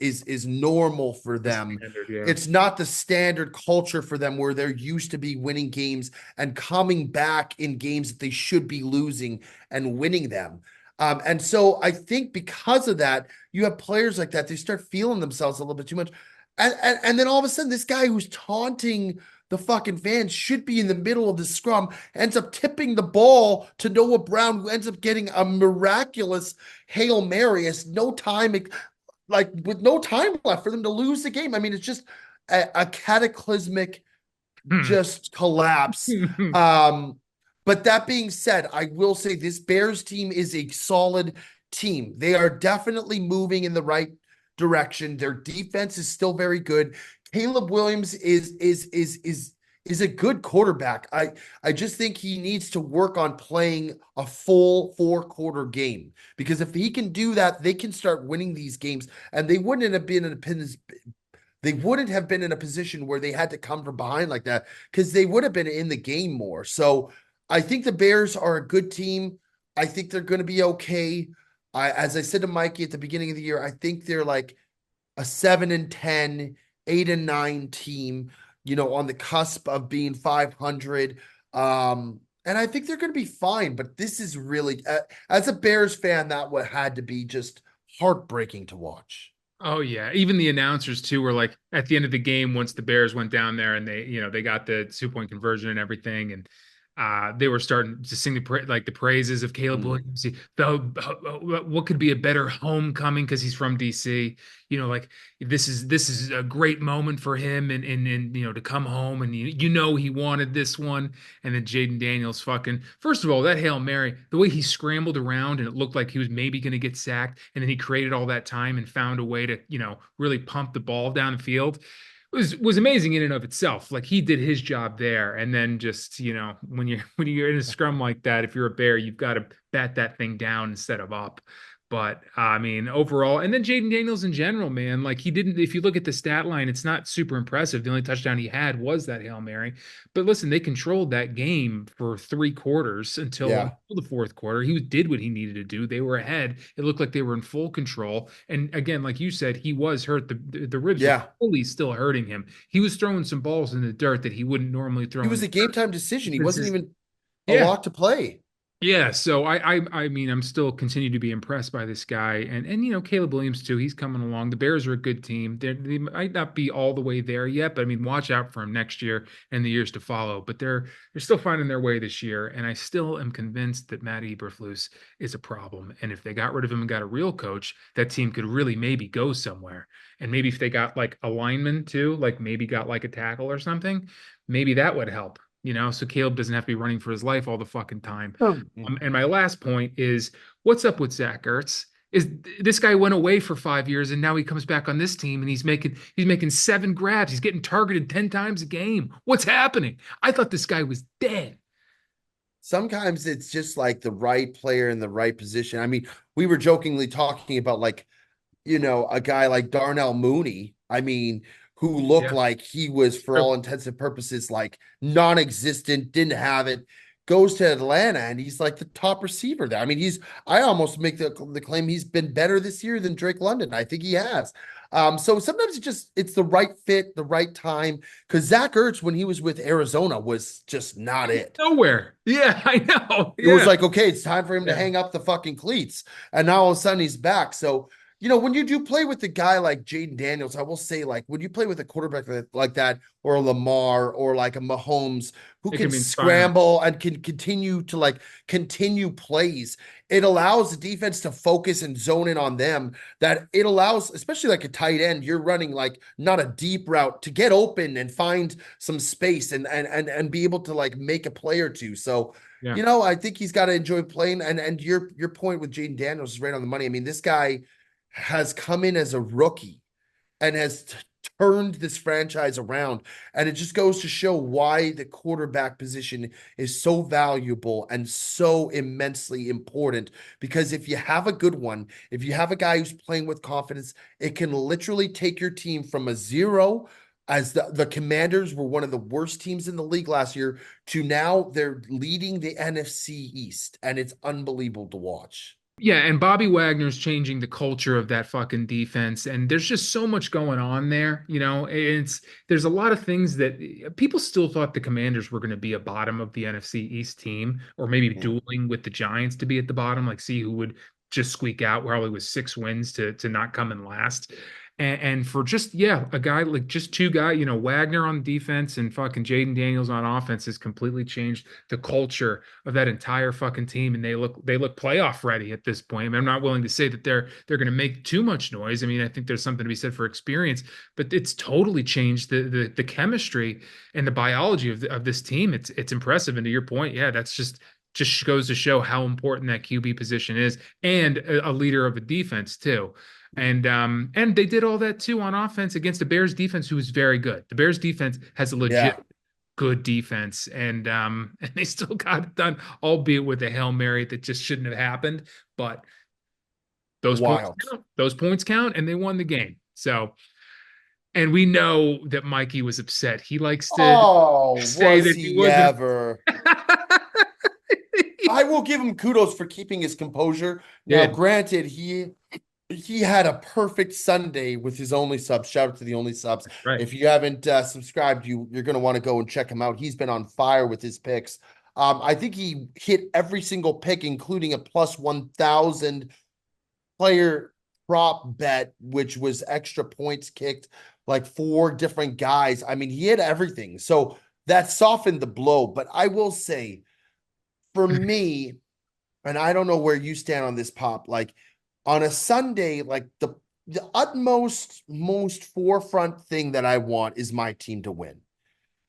normal for The them. standard, yeah. It's not the standard culture for them where they're used to be winning games and coming back in games that they should be losing and winning them. And so I think because of that, you have players like that, they start feeling themselves a little bit too much. And then all of a sudden, this guy who's taunting the fucking fans should be in the middle of the scrum, ends up tipping the ball to Noah Brown, who ends up getting a miraculous Hail Mary. It's no time, like with no time left for them to lose the game. I mean, it's just a cataclysmic just collapse. But that being said, I will say this Bears team is a solid team. They are definitely moving in the right direction. Their defense is still very good. Caleb Williams is a good quarterback. I just think he needs to work on playing a full 4-quarter game because if he can do that, they can start winning these games, and they wouldn't have been in a position where they had to come from behind like that because they would have been in the game more. So I think the Bears are a good team. I think they're going to be okay. As I said to Mikey at the beginning of the year, I think they're like a 7-10, 8-9 team, on the cusp of being 500. And I think they're going to be fine. But this is really, as a Bears fan, that what had to be just heartbreaking to watch. Oh yeah, even the announcers too were like at the end of the game once the Bears went down there and they got the 2-point conversion and everything and they were starting to sing the praises of Caleb Mm. Williams. What could be a better homecoming because he's from DC? Like this is a great moment for him and to come home and he wanted this one. And then Jaden Daniels fucking first of all that Hail Mary, the way he scrambled around and it looked like he was maybe going to get sacked, and then he created all that time and found a way to really pump the ball down the field was amazing in and of itself. Like he did his job there, and then just when you're in a scrum like that, if you're a Bear, you've got to bat that thing down instead of up. But I mean, overall, and then Jaden Daniels in general, man, like he didn't, if you look at the stat line, it's not super impressive. The only touchdown he had was that Hail Mary. But listen, they controlled that game for 3 quarters until Yeah. the fourth quarter. He did what he needed to do. They were ahead. It looked like they were in full control. And again, like you said, he was hurt. The ribs were Yeah. fully still hurting him. He was throwing some balls in the dirt that he wouldn't normally He throw in was the a game dirt. time decision. He This wasn't is, even a yeah. lock to play. Yeah, so I mean I'm still continue to be impressed by this guy, and Caleb Williams too. He's coming along. The Bears are a good team. They might not be all the way there yet, but I mean watch out for them next year and the years to follow. But they're still finding their way this year, and I still am convinced that Matt Eberflus is a problem. And if they got rid of him and got a real coach, that team could really maybe go somewhere. And maybe if they got like a lineman too, like maybe got like a tackle or something, maybe that would help. So Caleb doesn't have to be running for his life all the fucking time. Hmm. And my last point is, what's up with Zach Ertz? Is this guy went away for 5 years and now he comes back on this team and he's making 7 grabs. He's getting targeted 10 times a game. What's happening? I thought this guy was dead. Sometimes it's just like the right player in the right position. I mean, we were jokingly talking about like, a guy like Darnell Mooney. I mean, who looked Yeah. like he was, for True. all intents and purposes, like non-existent, didn't have it, goes to Atlanta, and he's like the top receiver there. I mean, I almost make the claim he's been better this year than Drake London. I think he has. So sometimes it's the right fit, the right time. Because Zach Ertz, when he was with Arizona, was just not it. Nowhere. Yeah, I know. It was Yeah. like, okay, it's time for him to Yeah. hang up the fucking cleats. And now all of a sudden he's back. So, when you do play with a guy like Jaden Daniels, I will say, like, when you play with a quarterback like that, or a Lamar, or like a Mahomes, who It can can be inspiring. scramble and can continue to continue plays, it allows the defense to focus and zone in on them. That it allows, especially like a tight end, you're running like not a deep route, to get open and find some space and be able to like make a play or two. So, Yeah. I think he's got to enjoy playing. And your point with Jaden Daniels is right on the money. I mean, this guy has come in as a rookie and has turned this franchise around. And it just goes to show why the quarterback position is so valuable and so immensely important. Because if you have a good one, if you have a guy who's playing with confidence, it can literally take your team from a zero, as the Commanders were one of the worst teams in the league last year, to now they're leading the NFC East. And it's unbelievable to watch. Yeah, and Bobby Wagner's changing the culture of that fucking defense, and there's just so much going on there. There's a lot of things that people still thought the Commanders were going to be a bottom of the NFC East team, or maybe Yeah. dueling with the Giants to be at the bottom, like see who would just squeak out, probably with 6 wins to not come in last. And for just, yeah, a guy like just two guys, Wagner on defense and fucking Jaden Daniels on offense has completely changed the culture of that entire fucking team, and they look playoff ready at this point. I mean, I'm not willing to say that they're going to make too much noise. I mean, I think there's something to be said for experience, but it's totally changed the chemistry and the biology of this team. It's impressive. And to your point, yeah, that's just goes to show how important that QB position is, and a leader of a defense too. And they did all that too on offense against the Bears defense, who is very good. The Bears defense has a legit Yeah. good defense, and they still got it done, albeit with a Hail Mary that just shouldn't have happened. But those points Wild. count. Those points count, and they won the game. So, and we know that Mikey was upset. He likes to Oh, say was that he he wasn't. ever? I will give him kudos for keeping his composure. Now, Did granted, he had a perfect Sunday with his only subs. Shout out to the only subs. right. If you haven't subscribed, you're going to want to go and check him out. He's been on fire with his picks. I think he hit every single pick, including a plus 1,000 player prop bet, which was extra points kicked, like 4 different guys. I mean, he hit everything. So that softened the blow. But I will say, for me, and I don't know where you stand on this, Pop, like on a Sunday, like the utmost, most forefront thing that I want is my team to win.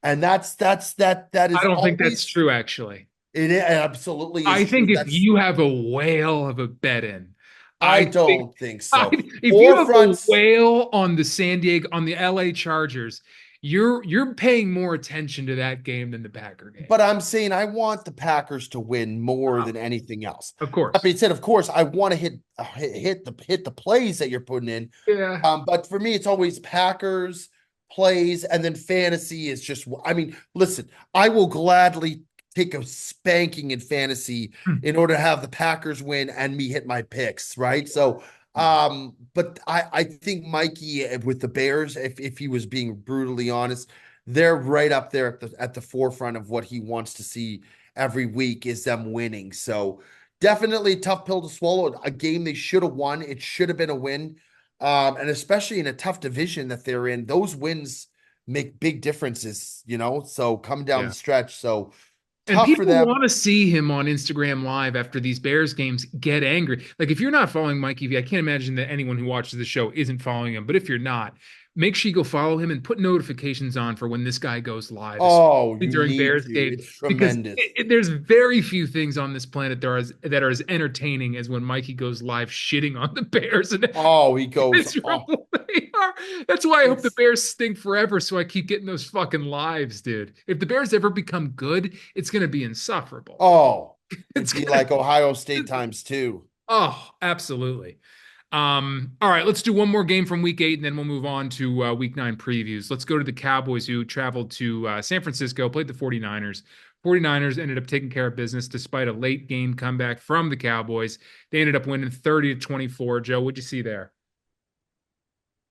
And that I is don't think that's always, true, actually. it absolutely is I true. think if you have a whale of a bet in, I I think don't think so. if you have a Forefronts, whale on the LA Chargers, You're paying more attention to that game than the Packer game. But I'm saying I want the Packers to win more Oh, than anything else. of That course. being said, of course, I want to hit the plays that you're putting in. Yeah. But for me, it's always Packers plays, and then fantasy is just. I mean, listen, I will gladly take a spanking in fantasy Hmm. in order to have the Packers win and me hit my picks, right? So, Yeah. but I think Mikey with the Bears, if he was being brutally honest, they're right up there at the forefront of what he wants to see every week is them winning. So definitely a tough pill to swallow. A game they should have won. It should have been a win. And especially in a tough division that they're in, those wins make big differences. So come down the Yeah. stretch. So And tough for people them. want to see him on Instagram Live after these Bears games get angry. Like if you're not following Mikey V, I can't imagine that anyone who watches the show isn't following him. But if you're not, make sure you go follow him and put notifications on for when this guy goes live, Oh, especially you during need Bears to. games, It's because tremendous. there's very few things on this planet that are as entertaining as when Mikey goes live shitting on the Bears and Oh, he goes. Oh, miserable they are. That's why I hope the it's Bears stink forever so I keep getting those fucking lives, dude. If the Bears ever become good, it's going to be insufferable. oh, it'd It's be going like Ohio to, State times two. oh, absolutely. All right, let's do one more game from week 8 and then we'll move on to week 9 previews. Let's go to the Cowboys who traveled to San Francisco, played the 49ers. 49ers ended up taking care of business despite a late game comeback from the Cowboys. They ended up winning 30-24. Joe, what'd you see there?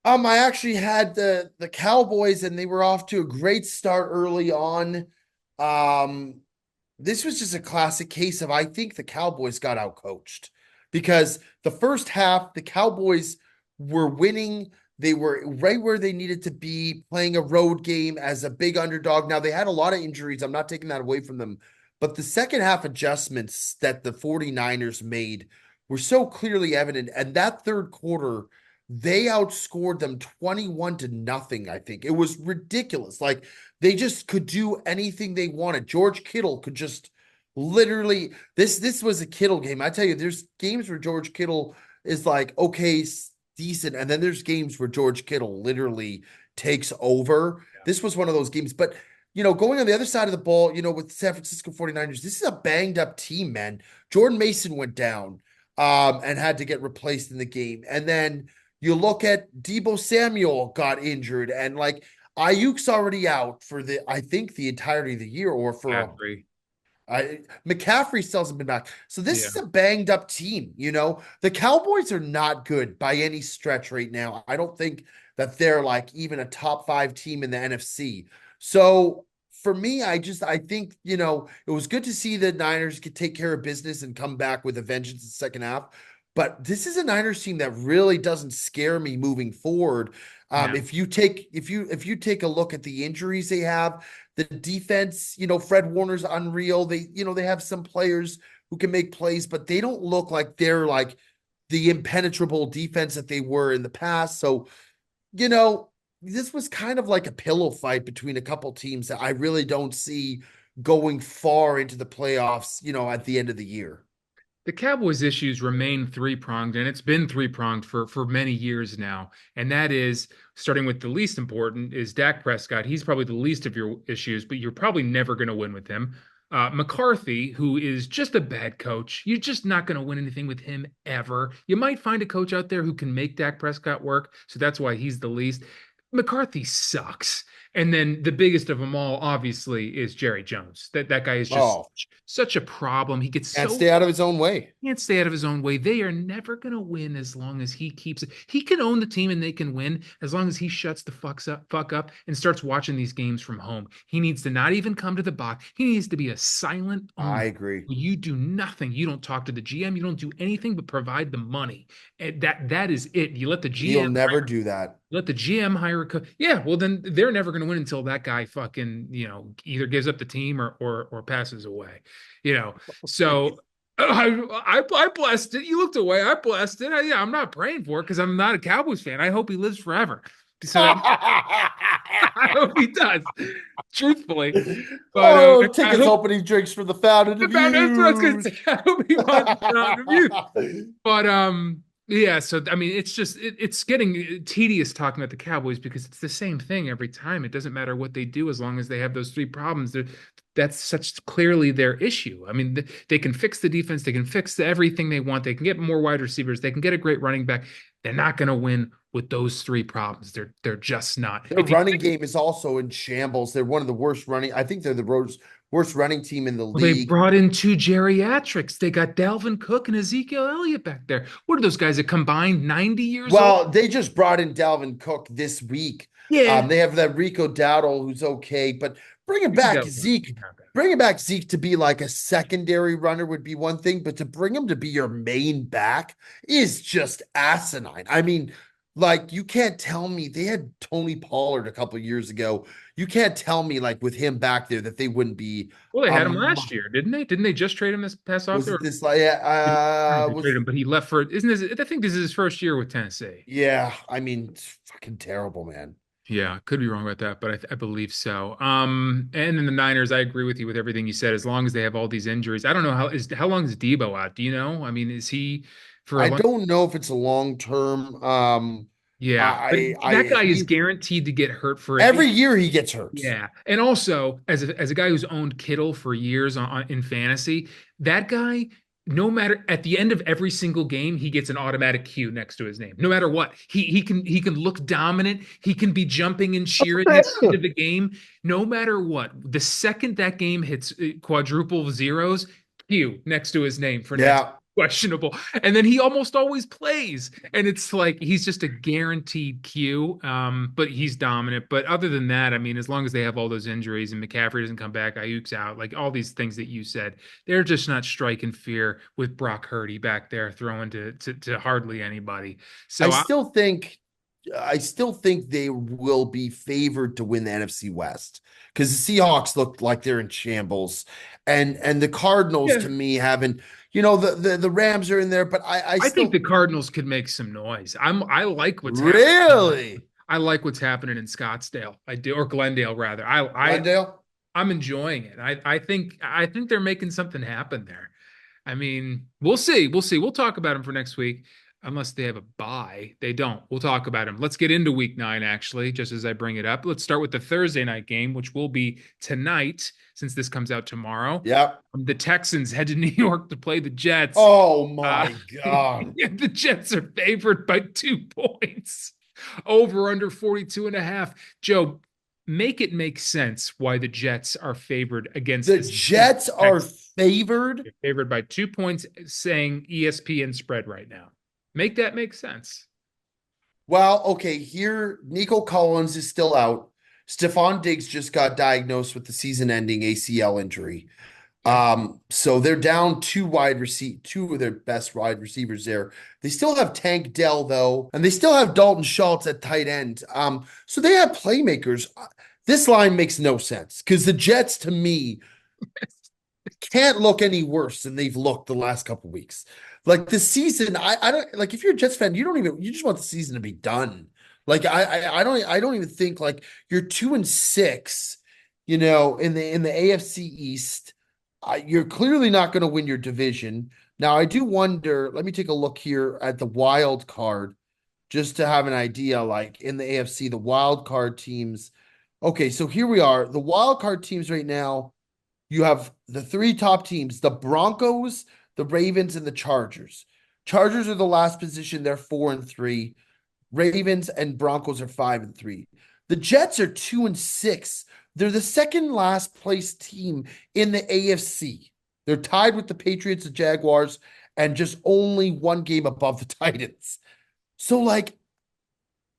I actually had the Cowboys, and they were off to a great start early on. Um, this was just a classic case of I think the Cowboys got outcoached because the first half the Cowboys were winning. They were right where they needed to be, playing a road game as a big underdog. Now they had a lot of injuries. I'm not taking that away from them, but the second half adjustments that the 49ers made were so clearly evident. And that third quarter, they outscored them 21 to nothing. I think it was ridiculous. Like they just could do anything they wanted. George Kittle could just literally this was a Kittle game. I tell you, there's games where George Kittle is like okay, decent, and then there's games where George Kittle literally takes over. This was one of those games, but going on the other side of the ball, with San Francisco 49ers, this is a banged up team, man. Jordan Mason went down and had to get replaced in the game. And then you look at Debo Samuel got injured, and like Ayuk's already out for I think the entirety of the year, or for Caffrey. McCaffrey still hasn't been back. So this Yeah. is a banged up team. The Cowboys are not good by any stretch right now. I don't think that they're like even a top 5 team in the NFC. So for me, I think, it was good to see the Niners could take care of business and come back with a vengeance in the second half. But this is a Niners team that really doesn't scare me moving forward. No. If you take a look at the injuries they have, the defense, Fred Warner's unreal. They have some players who can make plays, but they don't look like they're like the impenetrable defense that they were in the past. So, you know, this was kind of like a pillow fight between a couple teams that I really don't see going far into the playoffs, at the end of the year. The Cowboys' issues remain three-pronged, and it's been three-pronged for many years now. And that is, starting with the least important, is Dak Prescott. He's probably the least of your issues, but you're probably never going to win with him. McCarthy, who is just a bad coach. You're just not going to win anything with him ever. You might find a coach out there who can make Dak Prescott work, so that's why he's the least. McCarthy sucks. And then the biggest of them all, obviously, is Jerry Jones. That guy is just Oh, such a problem. He gets can't so stay out of his own way. can't stay out of his own way. They are never going to win as long as he keeps it. He can own the team and they can win as long as he shuts the fuck up and starts watching these games from home. He needs to not even come to the box. He needs to be a silent owner. I agree. You do nothing. You don't talk to the GM. You don't do anything but provide the money. And that is it. You let the He'll GM never do that. let the GM hire a coach. Yeah, well then they're never going to win until that guy fucking either gives up the team or passes away. So I blessed it. You looked away. I blessed it. Yeah, I'm not praying for it because I'm not a Cowboys fan. I hope he lives forever. So that I hope he does, truthfully. But Oh, I tickets hope opening drinks for the Fountain the of Fountain. That's what I was going to Youth. say. I hope he wants the Fountain of Youth. But Yeah, so I mean, it's getting tedious talking about the Cowboys because it's the same thing every time. It doesn't matter what they do as long as they have those three problems. That's such clearly their issue. I mean, they can fix the defense, they can fix everything they want, they can get more wide receivers, they can get a great running back. They're not going to win with those three problems. They're just not. Their If you running game is also in shambles. They're one of the worst running. I think they're the worst running team in the Well, they league. brought in two geriatrics. They got Dalvin Cook and Ezekiel Elliott back there. What are those guys that combined 90 years old? Well, they just brought in Dalvin Cook this week. Yeah, They have that Rico Dowdle who's okay, but bringing he's back got one. Zeke, bringing back Zeke to be like a secondary runner would be one thing, but to bring him to be your main back is just asinine. I mean, like you can't tell me they had Tony Pollard a couple years ago. You can't tell me like with him back there that they wouldn't be. Well, they had him Um, last year, didn't they? Didn't they just trade him this past off was there? it this like They was traded him, but he left for isn't this? I think this is his first year with Tennessee. yeah? I mean, it's fucking terrible, man. Yeah, could be wrong about that, but I believe so. And in the Niners, I agree with you with everything you said. As long as they have all these injuries, I don't know how long is Debo out? Do you know? I mean, is he for a I long? don't know if it's a long term. Yeah, but that guy is He guaranteed to get hurt for every year he gets hurt. yeah, and also as a guy who's owned Kittle for years in fantasy, that guy, no matter at the end of every single game, he gets an automatic cue next to his name. No matter what, he can look dominant. He can be jumping and cheering at the end of the game. No matter what, the second that game hits quadruple zeros, cue next to his name for next Yeah, questionable. And then he almost always plays. And it's like he's just a guaranteed Q. But he's dominant. But other than that, I mean, as long as they have all those injuries and McCaffrey doesn't come back, Ayuk's out, like all these things that you said, they're just not striking fear with Brock Purdy back there throwing to hardly anybody. I So still think I still think they will be favored to win the NFC West because the Seahawks look like they're in shambles, and the Cardinals yeah, to me haven't. You know the Rams are in there, but I I think still the Cardinals could make some noise. I like what's happening. really I like what's happening in Scottsdale. I do, or Glendale rather. Glendale. I'm enjoying it. I think they're making something happen there. I mean, we'll see. We'll see. We'll talk about them for next week, unless they have a bye. They don't. We'll talk about them. Let's get into week 9, actually, just as I bring it up. Let's start with the Thursday night game, which will be tonight, since this comes out tomorrow. Yep. The Texans head to New York to play the Jets. Oh Uh, my God. the Jets are favored by 2 points. Over under 42 and a half. Joe, make it make sense why the Jets are favored against The this. Jets are favored. They're favored by 2 points, saying ESPN spread right now. Make that make sense. Well, okay, here Nico Collins is still out. Stephon Diggs just got diagnosed with the season-ending ACL injury. Okay. So they're down two of their best wide receivers there. They still have Tank Dell though, and they still have Dalton Schultz at tight end. So they have playmakers. This line makes no sense because the Jets, to me, can't look any worse than they've looked the last couple weeks. Like the season, I don't like if you're a Jets fan, you just want the season to be done. Like I don't even think like you're 2-6, in the AFC East. You're clearly not going to win your division. Now I do wonder, let me take a look here at the wild card just to have an idea, like in the AFC, the wild card teams. Okay, so here we are. The wild card teams right now, you have the three top teams, the Broncos, the Ravens, and the Chargers. Chargers are the last position. They're 4-3. Ravens and Broncos are 5-3. The Jets are 2-6. They're the second last place team in the AFC. They're tied with the Patriots and Jaguars and just only one game above the Titans. So, like,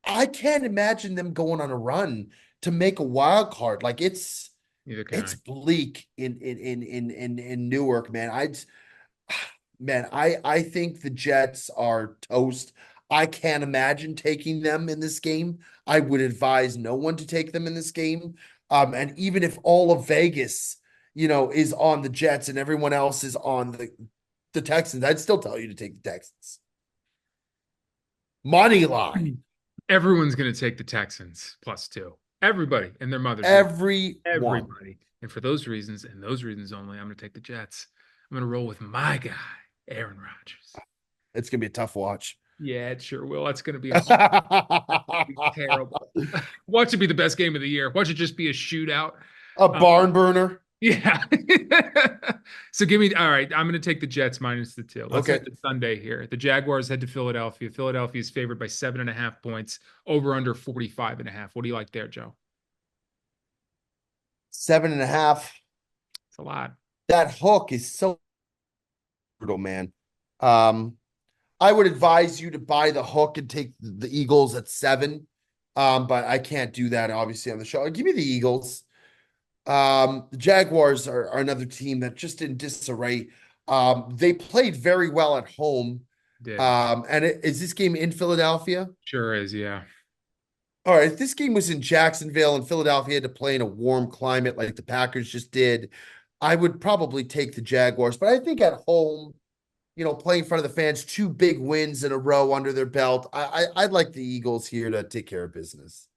I can't imagine them going on a run to make a wild card. Like, Neither can it's I. bleak in Newark, man. I think the Jets are toast. I can't imagine taking them in this game. I would advise no one to take them in this game. And even if all of Vegas, is on the Jets and everyone else is on the Texans, I'd still tell you to take the Texans. Money line. Everyone's going to take the Texans +2. Everybody and their mothers. Everyone. Everybody. And for those reasons and those reasons only, I'm going to take the Jets. I'm going to roll with my guy, Aaron Rodgers. It's gonna be a tough watch. Yeah, it sure will. That's going to be a be terrible. Watch it be the best game of the year. Watch it just be a shootout. A Uh, barn burner. yeah. So give me, all right, I'm going to take the Jets minus the two. Let's head Okay. to Sunday here. The Jaguars head to Philadelphia. Philadelphia is favored by 7.5 points, over under 45.5. What do you like there, Joe? 7.5. It's a lot. That hook is so brutal, man. Um, I would advise you to buy the hook and take the Eagles at 7. But I can't do that obviously on the show. Give me the Eagles. The Jaguars are another team that just in disarray. They played very well at home. Did. Is this game in Philadelphia? Sure is, yeah. All right, if this game was in Jacksonville and Philadelphia had to play in a warm climate like the Packers just did, I would probably take the Jaguars. But I think at home, playing in front of the fans, 2 big wins in a row under their belt. I'd like the Eagles here to take care of business.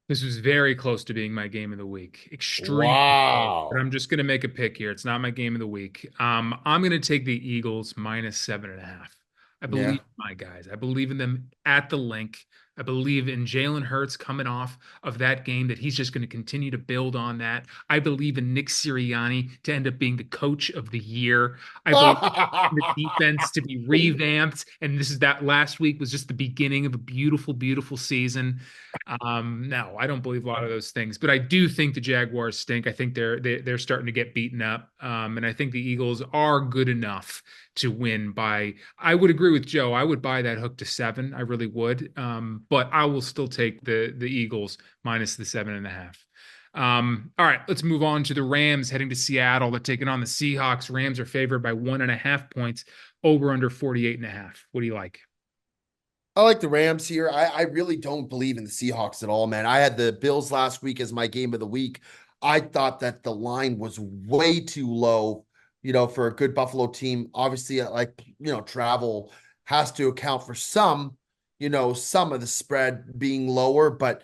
This was very close to being my game of the week. Extremely close. But Wow. I'm just going to make a pick here. It's not my game of the week. I'm going to take the Eagles minus 7.5. I believe Yeah. in my guys. I believe in them at the link. I believe in Jalen Hurts coming off of that game, that he's just going to continue to build on that. I believe in Nick Sirianni to end up being the coach of the year. I believe in the defense to be revamped. And this is that last week was just the beginning of a beautiful, beautiful season. No, I don't believe a lot of those things, but I do think the Jaguars stink. I think they're starting to get beaten up, and I think the Eagles are good enough to win by. I would agree with Joe. I would buy that hook to 7. I really would, but I will still take the Eagles minus the 7.5. All right, let's move on to the Rams heading to Seattle. They're taking on the Seahawks. Rams are favored by 1.5 points, over under 48.5. What do you like? I like the Rams here. I really don't believe in the Seahawks at all, man. I had the Bills last week as my game of the week. I thought that the line was way too low, for a good Buffalo team. Obviously, travel has to account for some of the spread being lower, but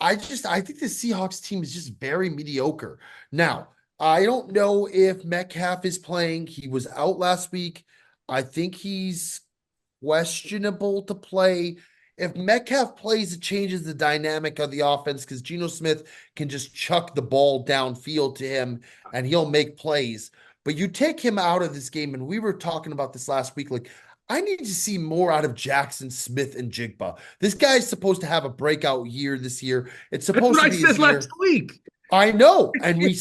I think the Seahawks team is just very mediocre. Now, I don't know if Metcalf is playing. He was out last week. I think he's questionable to play. If Metcalf plays, it changes the dynamic of the offense because Geno Smith can just chuck the ball downfield to him and he'll make plays. But you take him out of this game, and we were talking about this last week. Like, I need to see more out of Jackson Smith and Jigba. This guy's supposed to have a breakout year this year. It's That's supposed what to I be his said last year. week. I know, and we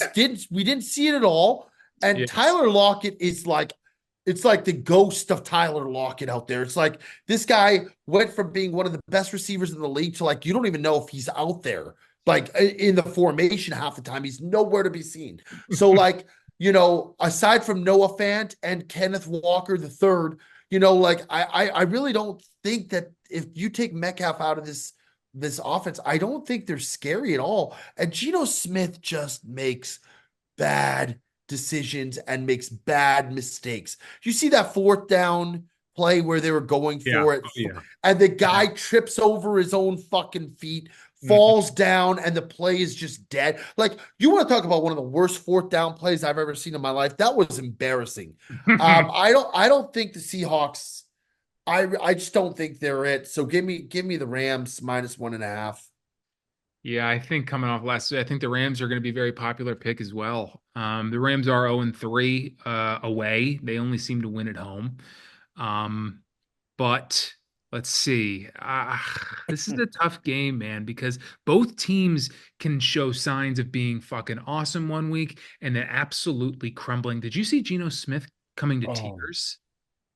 didn't see it at all. And Yes. Tyler Lockett is like, it's like the ghost of Tyler Lockett out there. It's like this guy went from being one of the best receivers in the league to like you don't even know if he's out there. Like in the formation half the time, he's nowhere to be seen. So like, aside from Noah Fant and Kenneth Walker the third, like I really don't think that if you take Metcalf out of this offense, I don't think they're scary at all. And Geno Smith just makes bad decisions and makes bad mistakes. You see that fourth down play where they were going Yeah. for it, Oh, yeah. and the Yeah. guy trips over his own fucking feet, Mhm. falls down, and the play is just dead. Like, you want to talk about one of the worst fourth down plays I've ever seen in my life? That was embarrassing. I don't think the Seahawks. I just don't think they're it. So give me the Rams minus 1.5. Yeah, I think coming off last, I think the Rams are going to be a very popular pick as well. The Rams are 0-3 away. They only seem to win at home. Um, but let's see. This is a tough game, man, because both teams can show signs of being fucking awesome one week and then absolutely crumbling. Did you see Geno Smith coming to Oh, tears?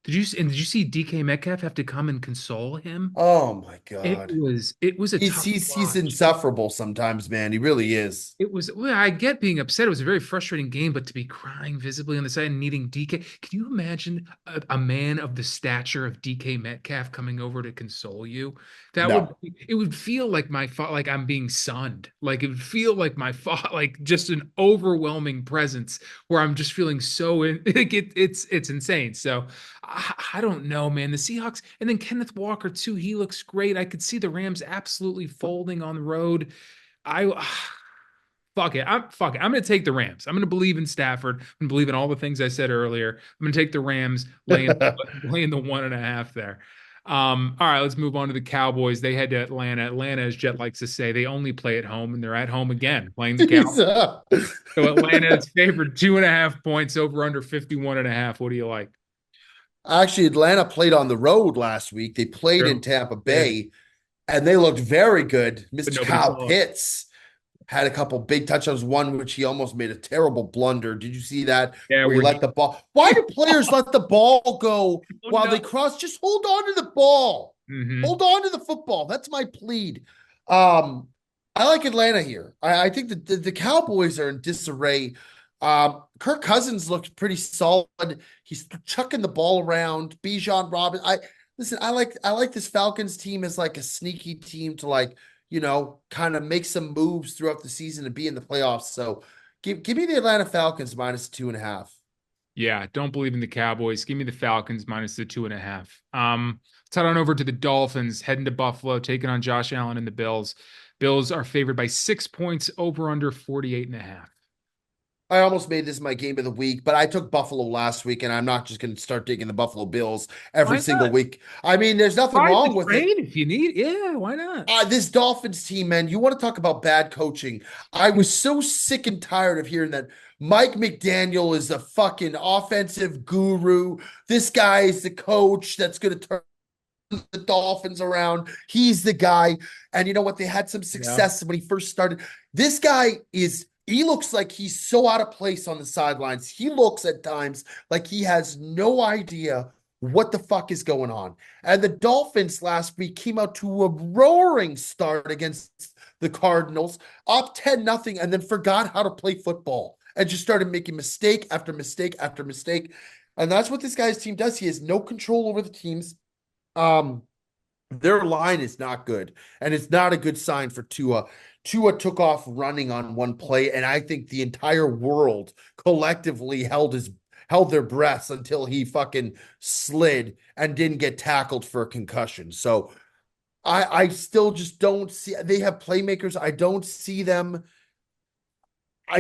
Did you see DK Metcalf have to come and console him? oh my It God. was it was a He's tough he's he's watch. insufferable sometimes, man. He really is. It was, well, I get being upset. It was a very frustrating game, but to be crying visibly on the side and needing DK, can you imagine a man of the stature of DK Metcalf coming over to console you? No. It would feel like my fault, like I'm being sunned. Like it would feel like my fault, like just an overwhelming presence where I'm just feeling so like it's insane. So I don't know, man. The Seahawks and then Kenneth Walker too. He looks great. I could see the Rams absolutely folding on the road. I Fuck it. I'm going to take the Rams. I'm going to believe in Stafford. I'm going to believe in all the things I said earlier. I'm going to take the Rams, laying the 1.5 there. All right, let's move on to the Cowboys. They head to Atlanta. Atlanta, as Jet likes to say, they only play at home, and they're at home again playing the Cowboys. Jesus. So Atlanta is favored 2.5 points over under 51.5. What do you like? Actually, Atlanta played on the road last week. They played in True. Tampa Yeah, Bay, and they looked very good. but Mr. nobody Kyle saw it. Pitts had a couple big touchdowns, one which he almost made a terrible blunder. Did you see that? Yeah, Where he where let he, the ball. Why do players let the ball go oh while no. they cross? Just hold on to the ball. Hmm. Hold on to the football. That's my plead. Um, I like Atlanta here. I think that the Cowboys are in disarray. Kirk Cousins looked pretty solid. He's chucking the ball around. Bijan Robin. Listen. I like this Falcons team as like a sneaky team to like kind of make some moves throughout the season and be in the playoffs. So give me the Atlanta Falcons minus 2.5. Yeah, don't believe in the Cowboys. Give me the Falcons minus the 2.5. Let's head on over to the Dolphins, heading to Buffalo, taking on Josh Allen and the Bills. Bills are favored by 6 points over under 48.5. I almost made this my game of the week, but I took Buffalo last week, and I'm not just going to start taking the Buffalo Bills every Why single not? week. I mean, there's nothing Ride the wrong with it. train if you need. Yeah, why not? This Dolphins team, man, you want to talk about bad coaching. I was so sick and tired of hearing that Mike McDaniel is a fucking offensive guru. This guy is the coach that's going to turn the Dolphins around. He's the guy. And you know what? They had some Yeah. success when he first started. This guy he looks like he's so out of place on the sidelines. He looks at times like he has no idea what the fuck is going on. And the Dolphins last week came out to a roaring start against the Cardinals, up 10-0, and then forgot how to play football and just started making mistake after mistake after mistake. And that's what this guy's team does. He has no control over the teams. Um, their line is not good, and it's not a good sign for Tua. Tua took off running on one play, and I think the entire world collectively held their breaths until he fucking slid and didn't get tackled for a concussion. So I still just don't see they have playmakers. I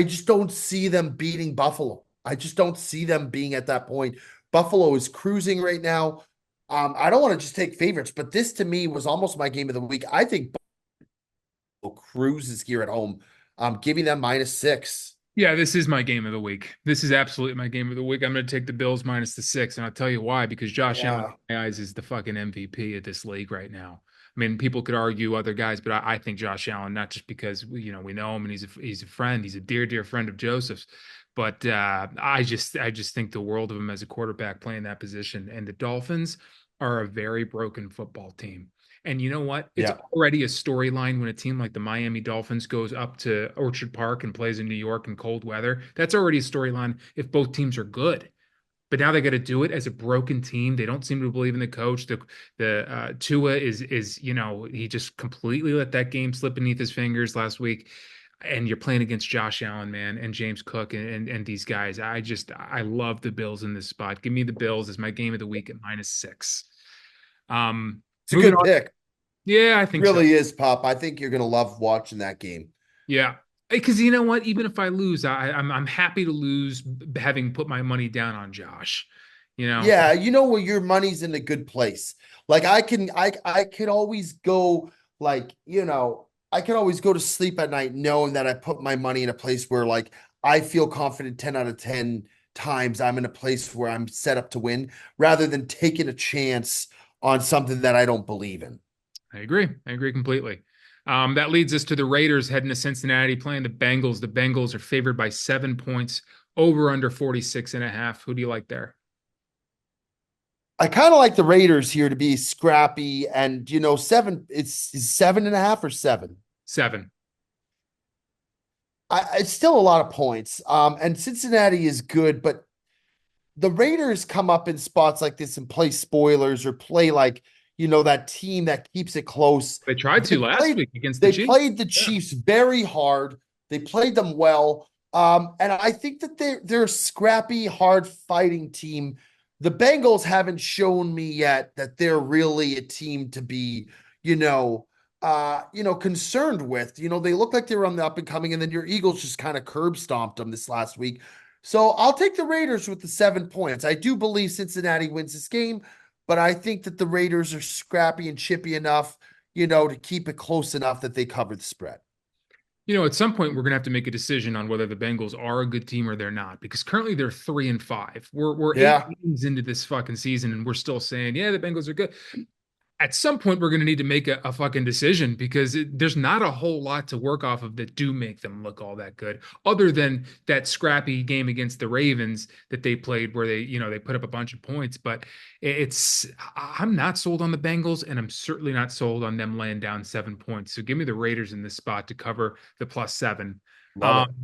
just don't see them beating Buffalo. I just don't see them being at that point. Buffalo is cruising right now. I don't want to just take favorites, but this to me was almost my game of the week. I think Buffalo cruises here at home. Giving them -6. Yeah, this is my game of the week. This is absolutely my game of the week. I'm going to take the Bills minus the 6, and I'll tell you why. Because Josh Allen, Yeah. in my eyes, is the fucking MVP of this league right now. I mean, people could argue other guys, but I think Josh Allen, not just because we know him and he's a friend, he's a dear friend of Joseph's, but I just think the world of him as a quarterback playing that position. And the Dolphins are a very broken football team. And you know what? It's Yeah. already a storyline when a team like the Miami Dolphins goes up to Orchard Park and plays in New York in cold weather. That's already a storyline if both teams are good. But now they got to do it as a broken team. They don't seem to believe in the coach. The Tua is he just completely let that game slip beneath his fingers last week. And you're playing against Josh Allen, man, and James Cook and these guys. I love the Bills in this spot. Give me the Bills as my game of the week at -6. Um, It's a moving good on. pick. Yeah, I think so. Really is, Pop. I think you're gonna love watching that game. Yeah. Because you know what? Even if I lose, I'm happy to lose having put my money down on Josh. You know? Yeah, you know where your money's in a good place. Like I could always go I could always go to sleep at night knowing that I put my money in a place where like I feel confident 10 out of 10 times I'm in a place where I'm set up to win rather than taking a chance on something that I don't believe in. I agree. I agree completely. That leads us to the Raiders heading to Cincinnati playing the Bengals. The Bengals are favored by 7 points over under 46.5. Who do you like there? I kind of like the Raiders here to be scrappy and seven, it's 7.5 or 7. 7. It's still a lot of points. And Cincinnati is good, but the Raiders come up in spots like this and play spoilers or play like, that team that keeps it close. They tried They to last played week against the they Chiefs. played the Yeah. Chiefs very hard. They played them well. And I think that they're a scrappy, hard fighting team. The Bengals haven't shown me yet that they're really a team to be, you know, concerned with. They look like they were on the up and coming, and then your Eagles just kind of curb stomped them this last week. So I'll take the Raiders with the 7 points. I do believe Cincinnati wins this game, but I think that the Raiders are scrappy and chippy enough, to keep it close enough that they cover the spread. At some point we're gonna have to make a decision on whether the Bengals are a good team or they're not, because currently they're 3-5. We're eight Yeah. games into this fucking season, and we're still saying, yeah, the Bengals are good. At some point we're going to need to make a fucking decision, because there's not a whole lot to work off of that do make them look all that good, other than that scrappy game against the Ravens that they played where they put up a bunch of points. But it's I'm not sold on the Bengals, and I'm certainly not sold on them laying down 7 points. So give me the Raiders in this spot to cover the +7. Love um, it.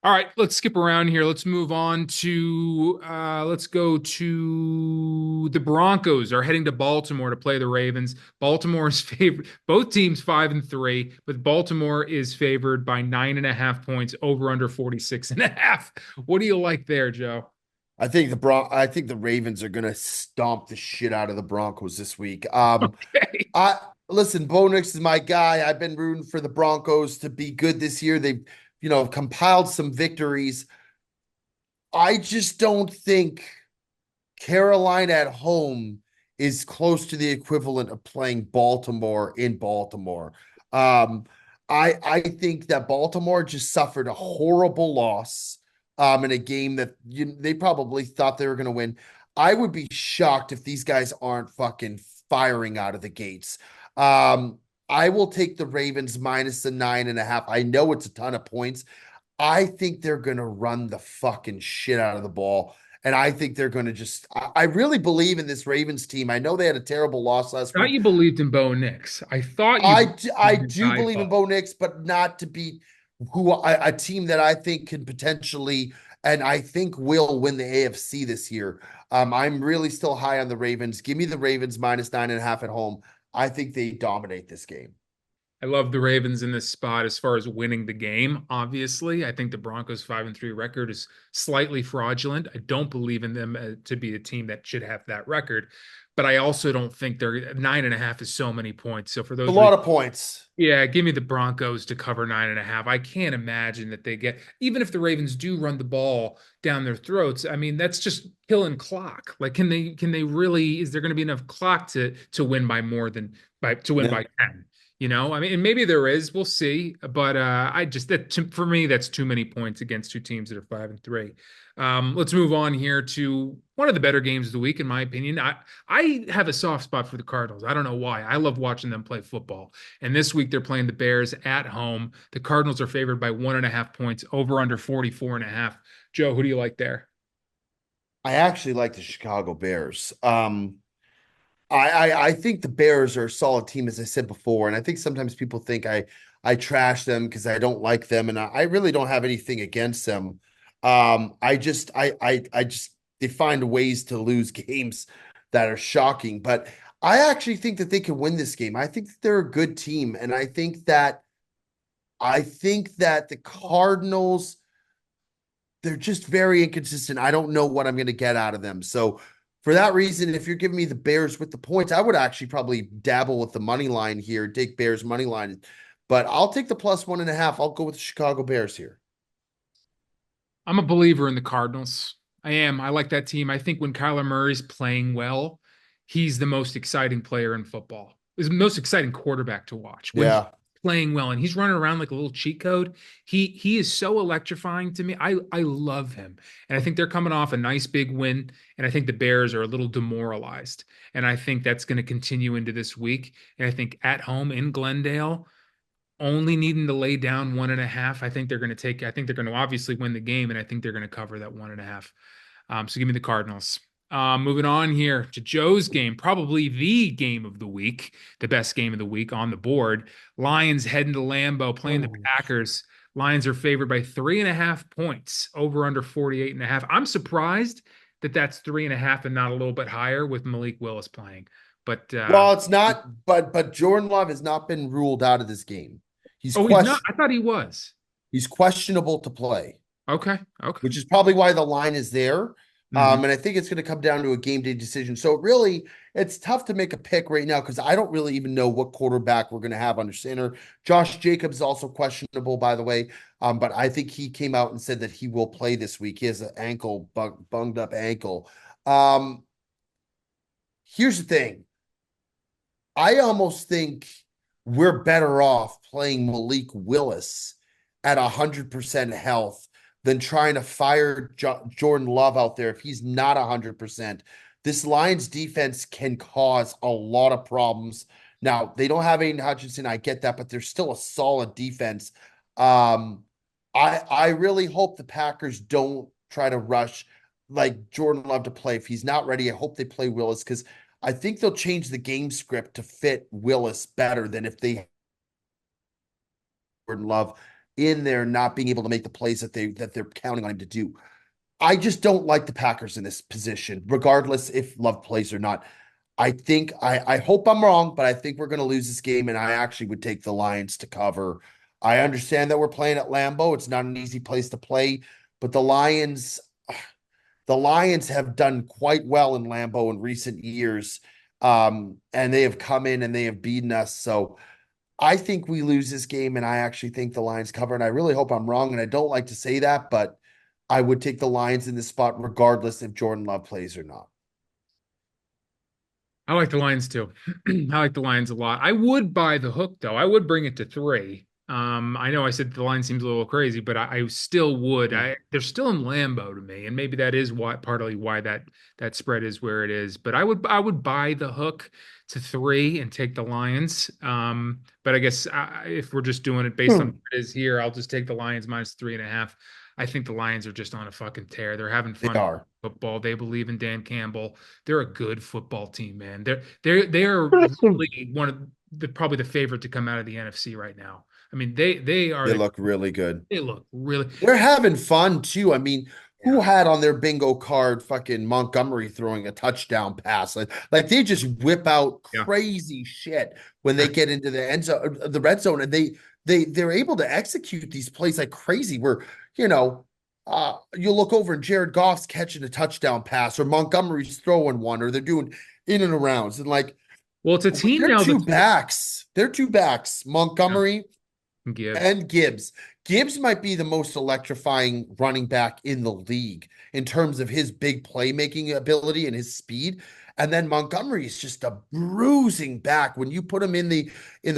all right, let's skip around here. Let's move on to let's go to the Broncos are heading to Baltimore to play the Ravens. Baltimore is favored, both teams 5-3, but Baltimore is favored by 9.5 points, over under 46.5. What do you like there, Joe? I think the Ravens are gonna stomp the shit out of the Broncos this week. Okay. I listen, Bo Nix is my guy. I've been rooting for the Broncos to be good this year. They've, compiled some victories. I just don't think Carolina at home is close to the equivalent of playing Baltimore in Baltimore. Um, I think that Baltimore just suffered a horrible loss in a game that they probably thought they were going to win. I would be shocked if these guys aren't fucking firing out of the gates. Um, I will take the Ravens minus the 9.5. I know it's a ton of points. I think they're going to run the fucking shit out of the ball. And I think they're going to I really believe in this Ravens team. I know they had a terrible loss last Thought week. you believed in Bo Nix. I thought you I believed in do Guy believe in Buck. Bo Nix, but not to beat a team that I think can potentially, and I think will win the AFC this year. I'm really still high on the Ravens. Give me the Ravens minus 9.5 at home. I think they dominate this game. I love the Ravens in this spot as far as winning the game. Obviously, I think the Broncos 5-3 record is slightly fraudulent. I don't believe in them to be a team that should have that record, but I also don't think they're 9.5 is so many points. So for A those lot reasons, of points. yeah, give me the Broncos to cover 9.5. I can't imagine that they get, even if the Ravens do run the ball down their throats. I mean, that's just killing clock. Like, can they really, is there going to be enough clock to win by more than to win Yeah. by 10? I mean, and maybe there is, we'll see. But I just for me, that's too many points against two teams that are 5-3. Let's move on here to one of the better games of the week, in my opinion. I have a soft spot for the Cardinals. I don't know why. I love watching them play football. And this week they're playing the Bears at home. The Cardinals are favored by 1.5 points, over under 44.5. Joe, who do you like there? I actually like the Chicago Bears. I think the Bears are a solid team, as I said before, and I think sometimes people think I trash them because I don't like them, and I really don't have anything against them. I just they find ways to lose games that are shocking, but I actually think that they can win this game. I think that they're a good team, and I think that the Cardinals, they're just very inconsistent. I don't know what I'm going to get out of them. So for that reason, if you're giving me the Bears with the points, I would actually probably dabble with the money line here, take Bears money line. But I'll take the plus 1.5. I'll go with the Chicago Bears here. I'm a believer in the Cardinals. I am. I like that team. I think when Kyler Murray's playing well, he's the most exciting player in football. He's the most exciting quarterback to watch when he's Yeah. playing well and he's running around like a little cheat code. He is so electrifying to me. I love him. And I think they're coming off a nice big win. And I think the Bears are a little demoralized. And I think that's going to continue into this week. And I think at home in Glendale, only needing to lay down 1.5. I think they're going to obviously win the game, and I think they're going to cover that 1.5. So give me the Cardinals. Moving on here to Joe's game, probably the game of the week, the best game of the week on the board. Lions heading to Lambeau, playing the Oh. Packers. Lions are favored by 3.5 points, over under 48.5. I'm surprised that that's 3.5 and not a little bit higher with Malik Willis playing. But Well, it's not, but Jordan Love has not been ruled out of this game. He's oh, he's not. question I thought he was. he's questionable to play, Okay. Okay. which is probably why the line is there. Hmm. And I think it's going to come down to a game day decision. So really, it's tough to make a pick right now because I don't really even know what quarterback we're going to have under center. Josh Jacobs is also questionable, by the way. But I think he came out and said that he will play this week. He has an bunged up ankle. Um, Here's the thing. I almost think we're better off playing Malik Willis at 100% health than trying to fire Jordan Love out there if he's not 100%. This Lions defense can cause a lot of problems. Now, they don't have Aiden Hutchinson. I get that, but they're still a solid defense. Um, I really hope the Packers don't try to rush like Jordan Love to play. If he's not ready, I hope they play Willis because I think they'll change the game script to fit Willis better than if they Jordan Love in there not being able to make the plays that they're counting on him to do. I just don't like the Packers in this position, regardless if Love plays or not. I hope I'm wrong, but I think we're going to lose this game, and I actually would take the Lions to cover. I understand that we're playing at Lambeau. It's not an easy place to play, but the Lions have done quite well in Lambeau in recent years. And they have come in and they have beaten us. So I think we lose this game, and I actually think the Lions cover. And I really hope I'm wrong. And I don't like to say that, but I would take the Lions in this spot, regardless if Jordan Love plays or not. I like the Lions too. I like the Lions a lot. I would buy the hook though. I would bring it to 3. I know I said the line seems a little crazy, but I still would. They're still in Lambeau to me, and maybe that is why partly why that spread is where it is. But I would buy the hook to 3 and take the Lions. But I guess if we're just doing it based on Hmm. what it is here, I'll just take the Lions -3.5. I think the Lions are just on a fucking tear. They're having They fun are. football. They believe in Dan Campbell. They're a good football team, man. They are really one of probably the favorite to come out of the NFC right now. I mean, they are They look really good. they look really They're having fun too. I mean, who yeah. had on their bingo card fucking Montgomery throwing a touchdown pass? Like they just whip out Yeah. crazy shit when they get into the end zone, the red zone, and they're able to execute these plays like crazy. Where you know, you look over and Jared Goff's catching a touchdown pass, or Montgomery's throwing one, or they're doing in and arounds, and like Well, it's a team they're now two that's backs. They're two backs. yeah, Montgomery Gibbs. and Gibbs. Gibbs might be the most electrifying running back in the league in terms of his big playmaking ability and his speed. And then Montgomery is just a bruising back. When you put him in the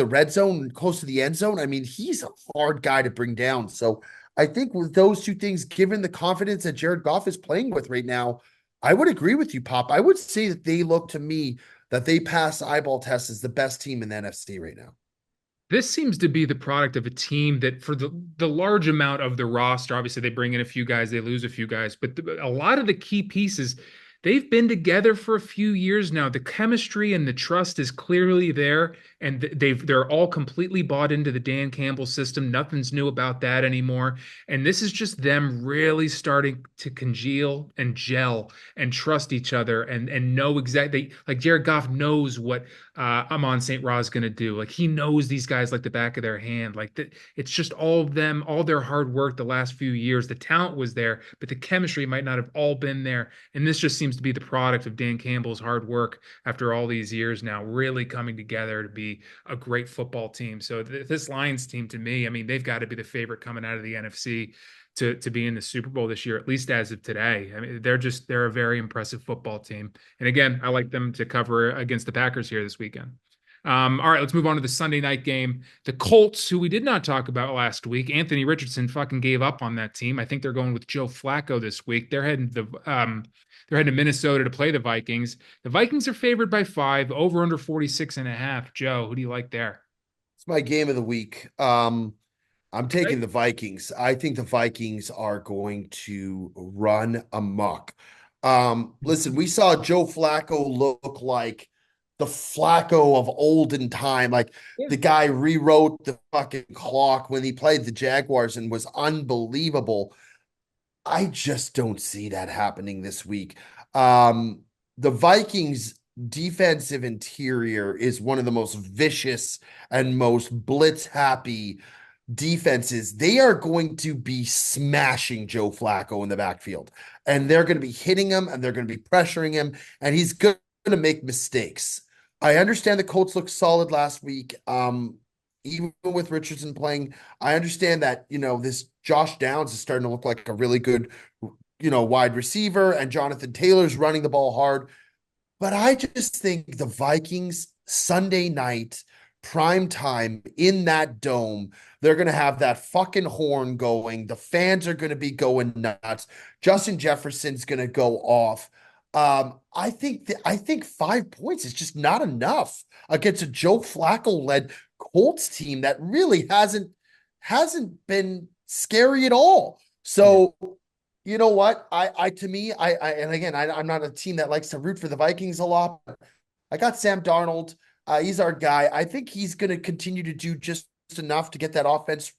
red zone, close to the end zone, I mean, he's a hard guy to bring down. So I think with those two things, given the confidence that Jared Goff is playing with right now, I would agree with you, Pop. I would say that they look to me that they pass the eyeball test as the best team in the NFC right now. This seems to be the product of a team that, for the large amount of the roster, obviously they bring in a few guys, they lose a few guys, but a lot of the key pieces, they've been together for a few years now. The chemistry and the trust is clearly there, and they're all completely bought into the Dan Campbell system. Nothing's new about that anymore. And this is just them really starting to congeal and gel and trust each other and know exactly, like Jared Goff knows what Amon St. Ra is going to do. Like he knows these guys like the back of their hand. It's just all of them, all their hard work the last few years. The talent was there, but the chemistry might not have all been there. And this just seems to be the product of Dan Campbell's hard work after all these years now, really coming together to be a great football team. So this Lions team, to me, I mean, they've got to be the favorite coming out of the NFC to be in the Super Bowl this year, at least as of today. I mean, they're a very impressive football team. And again, I like them to cover against the Packers here this weekend. All right, let's move on to the Sunday night game. The Colts, who we did not talk about last week, Anthony Richardson fucking gave up on that team. I think they're going with Joe Flacco this week. They're heading to Minnesota to play the Vikings. The Vikings are favored by 5, over under 46.5. Joe, who do you like there? It's my game of the week. I'm Okay. taking the Vikings. I think the Vikings are going to run amok. Listen, we saw Joe Flacco look like the Flacco of olden time. Like Yeah. the guy rewrote the fucking clock when he played the Jaguars and was unbelievable. I just don't see that happening this week. Um, the Vikings defensive interior is one of the most vicious and most blitz happy defenses, they are going to be smashing Joe Flacco in the backfield. And they're going to be hitting him and they're going to be pressuring him, and he's going to make mistakes. I understand the Colts looked solid last week. Even with Richardson playing, I understand that, this Josh Downs is starting to look like a really good, wide receiver, and Jonathan Taylor's running the ball hard. But I just think the Vikings Sunday night prime time in that dome, they're going to have that fucking horn going. The fans are going to be going nuts. Justin Jefferson's going to go off. I think 5 points is just not enough against a Joe Flacco led Colts team that really hasn't been scary at all. So you know what? To me, and again, I'm not a team that likes to root for the Vikings a lot. But I got Sam Darnold. He's our guy. I think he's going to continue to do just enough to get that offense,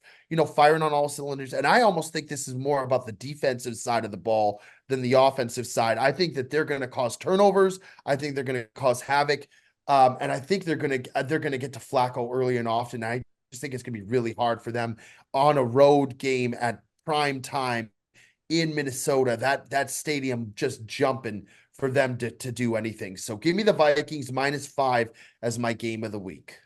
firing on all cylinders. And I almost think this is more about the defensive side of the ball than the offensive side. I think that they're going to cause turnovers. I think they're going to cause havoc. And I think they're going to get to Flacco early and often. I just think it's going to be really hard for them on a road game at prime time in Minnesota, that stadium just jumping for them to do anything. So give me the Vikings -5 as my game of the week.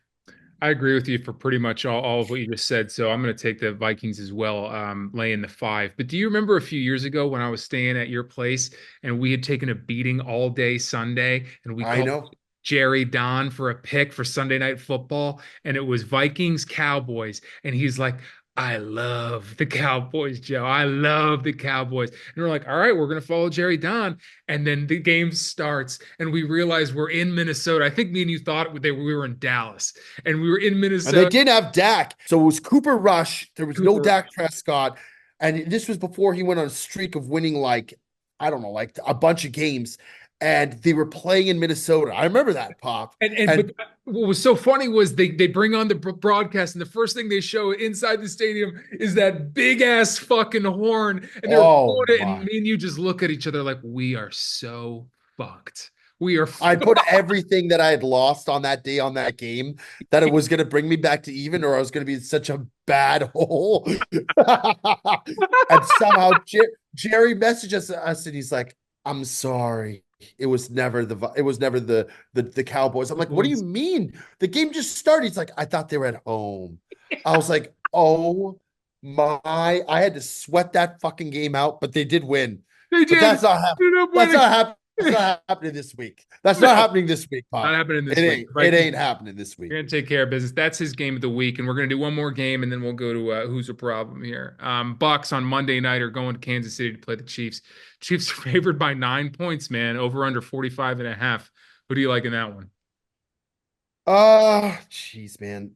I agree with you for pretty much all of what you just said. So I'm going to take the Vikings as well, laying the 5. But do you remember a few years ago when I was staying at your place and we had taken a beating all day Sunday and we I called know. Jerry Don for a pick for Sunday Night Football, and it was Vikings Cowboys, and he's like, I love the Cowboys, Joe. I love the Cowboys. And we're like, all right, we're going to follow Jerry Don. And then the game starts, and we realize we're in Minnesota. I think me and you thought we were in Dallas, and we were in And they Minnesota. did have Dak. So it was Cooper Rush. There was no Cooper. Dak Prescott. And this was before he went on a streak of winning, like, I don't know, like a bunch of games. And they were playing in Minnesota. I remember that, Pop. And And but what was so funny was they bring on the broadcast, and the first thing they show inside the stadium is that big ass fucking horn, and they're oh blowing it, and my. me and you just look at each other like we are so fucked. We are I put everything that I had lost on that day on that game, that it was going to bring me back to even, or I was going to be in such a bad hole. And somehow Jerry messages us and he's like, "I'm sorry. It was never the Cowboys." I'm like, "What do you boys. mean? The game just started." He's like, "I thought they were at home." I was like, "Oh my." I had to sweat that fucking game out, but they did win. They But did. that's not happening. Ended up That's winning. not happening. That's not happening this week. That's not No, happening this week, not Pop. happening It this week. ain't. It Vikings ain't happening this week. We're gonna take care of business. That's his game of the week, and we're gonna do one more game, and then we'll go to who's a problem here. Bucs on Monday night are going to Kansas City to play the Chiefs. Chiefs are favored by 9 points, man. Over under 45.5. Who do you like in that one? Jeez, man.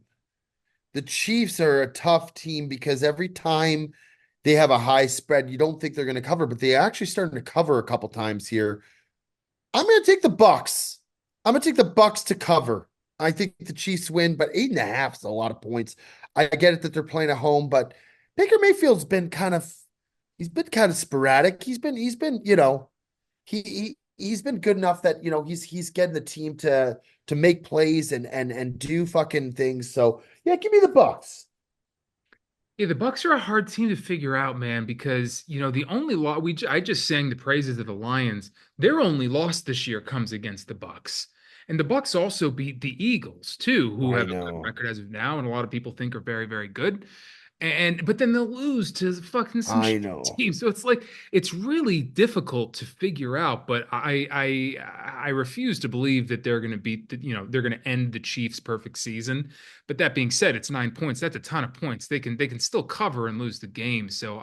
The Chiefs are a tough team because every time they have a high spread, you don't think they're going to cover, but they actually starting to cover a couple times here. I'm going to take the Bucs. I'm going to take the Bucs to cover. I think the Chiefs win, but 8.5 is a lot of points. I get it that they're playing at home, but Baker Mayfield's been he's been kind of sporadic. He's been, he's been good enough that, he's getting the team to make plays and do fucking things. So yeah, give me the Bucs. Yeah, the Bucks are a hard team to figure out, man, because the only loss I just sang the praises of the Lions. Their only loss this year comes against the Bucks. And the Bucks also beat the Eagles too, who I have a good know. record as of now, and a lot of people think are very, very good. And but then they'll lose to fucking some I shit know. team. So it's like it's really difficult to figure out. But I refuse to believe that they're going to beat they're going to end the Chiefs' perfect season. But that being said, it's 9 points. That's a ton of points. They can still cover and lose the game. So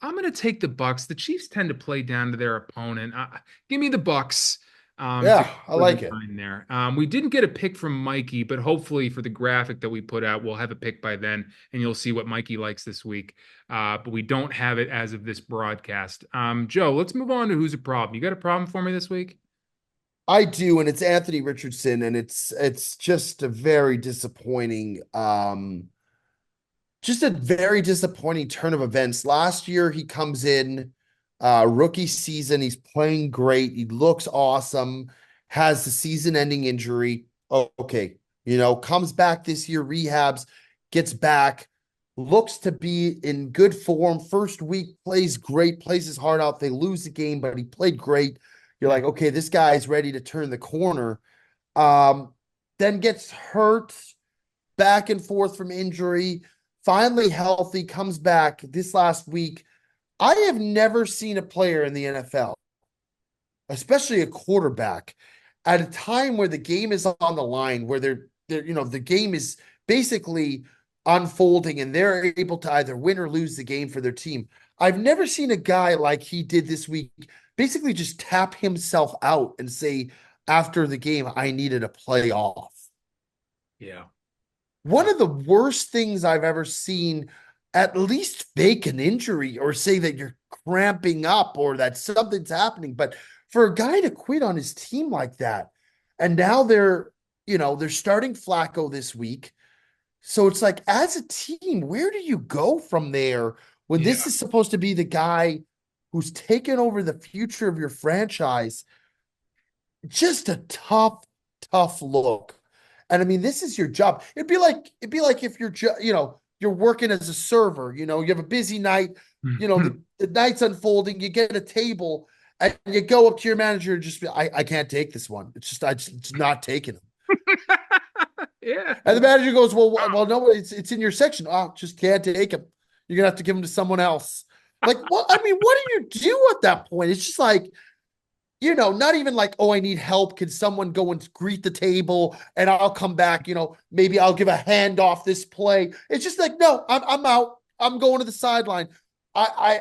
I'm going to take the Bucks. The Chiefs tend to play down to their opponent. Give me the Bucks. To Yeah, I for the like it. 9 there. We didn't get a pick from Mikey, but hopefully for the graphic that we put out, we'll have a pick by then, and you'll see what Mikey likes this week. But we don't have it as of this broadcast. Joe, let's move on to who's a problem. You got a problem for me this week? I do, and it's Anthony Richardson, and it's just a very disappointing turn of events. Last year, he comes in, rookie season, he's playing great, he looks awesome, has the season-ending injury. Oh, okay, comes back this year, rehabs, gets back, looks to be in good form. First week plays great, plays his heart out. They lose the game, but he played great. You're like, okay, this guy's ready to turn the corner. Um, then gets hurt, back and forth from injury, finally healthy, comes back this last week. I have never seen a player in the NFL, especially a quarterback, at a time where the game is on the line, where the game is basically unfolding and they're able to either win or lose the game for their team. I've never seen a guy like he did this week basically just tap himself out and say after the game, I needed a play off. Yeah. One of the worst things I've ever seen, at least fake an injury or say that you're cramping up or that something's happening. But for a guy to quit on his team like that, and now they're starting Flacco this week. So it's like, as a team, where do you go from there when this Yeah. is supposed to be the guy who's taken over the future of your franchise? Just a tough look. And I mean, this is your job. It'd be like if you're working as a server, you have a busy night, the night's unfolding, you get a table and you go up to your manager and just be, I can't take this one. It's not taking them. Yeah. And the manager goes, well, no, it's in your section. Oh, just can't take him. You're gonna have to give him to someone else. Like, what? I mean, what do you do at that point? It's just like, not even like, oh, I need help. Can someone go and greet the table and I'll come back? Maybe I'll give a hand off this play. It's just like, no, I'm out. I'm going to the sideline. I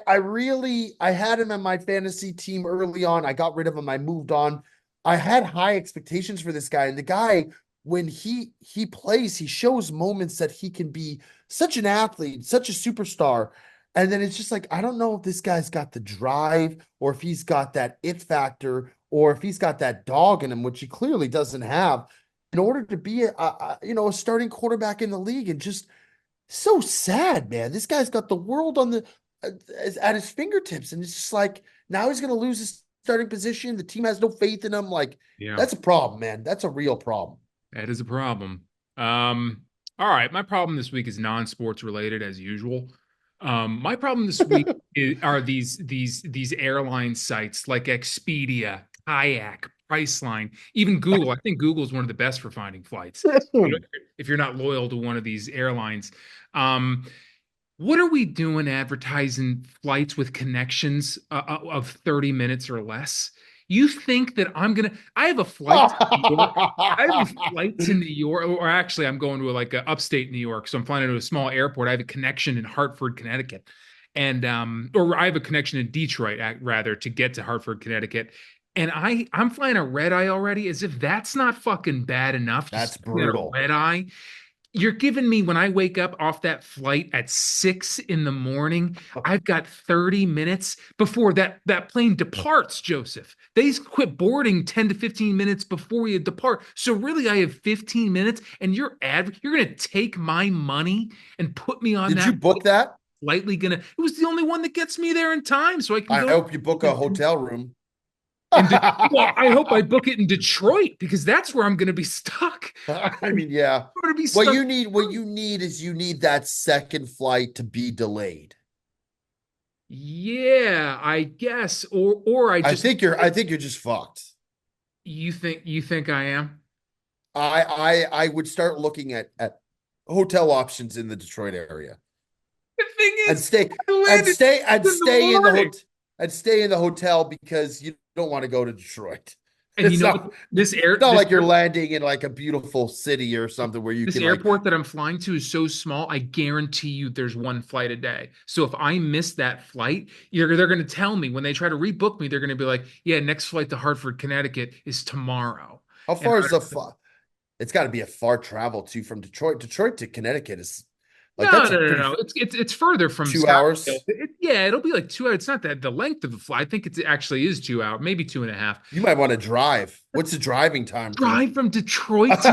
had him in my fantasy team early on. I got rid of him. I moved on. I had high expectations for this guy. And the guy, when he plays, he shows moments that he can be such an athlete, such a superstar. And then it's just like, I don't know if this guy's got the drive or if he's got that it factor or if he's got that dog in him, which he clearly doesn't have, in order to be a starting quarterback in the league. And just so sad, man. This guy's got the world at his fingertips. And it's just like, now he's going to lose his starting position. The team has no faith in him. Like, Yeah. that's a problem, man. That's a real problem. That is a problem. All right. My problem this week is non-sports related as usual. My problem this week are these airline sites like Expedia, Kayak, Priceline, even Google. I think Google is one of the best for finding flights. If you're not loyal to one of these airlines. Um, what are we doing advertising flights with connections of 30 minutes or less? You think that I have a flight to New York. I have a flight to New York, or actually, I'm going to like upstate New York. So I'm flying into a small airport. I have a connection in Hartford, Connecticut. And or I have a connection in Detroit, rather, to get to Hartford, Connecticut. And I'm flying a red eye already, as if that's not fucking bad enough. That's Just flying a brutal. red eye. You're giving me, when I wake up off that flight at 6 in the morning, I've got 30 minutes before that plane departs, Joseph. They quit boarding 10 to 15 minutes before you depart. So really I have 15 minutes and you're gonna take my money and put me on Did that you book that? it was the only one that gets me there in time so I can I go hope you book a hotel room. well, I hope I book it in Detroit because that's where I'm gonna be stuck. I mean, yeah. I'm gonna be What stuck. you need, what you need is you need that second flight to be delayed. Yeah, I guess. Or I just I think you're just fucked. you think I am? I would start looking at hotel options in the Detroit area The thing and is, stay I and landed stay and in the stay in the morning. hotel and stay in the hotel because you don't want to go to Detroit. And you It's know not what? This air it's not this like you're landing in like a beautiful city or something where you this can like, airport that I'm flying to is so small, I guarantee you there's one flight a day. So if I miss that flight, they're going to tell me when they try to rebook me, they're going to be like, "Yeah, next flight to Hartford, Connecticut is tomorrow." how And far is the far? It's got to be a far travel too from Detroit. Detroit to Connecticut is like, no, that's a no, no, pretty no. It's further from 2 hours. Scottsdale. Yeah, it'll be like 2 hours. It's not that the length of the flight. I think it actually is 2 hours, maybe two and a half. You might want to drive. What's the driving time from? Drive from Detroit to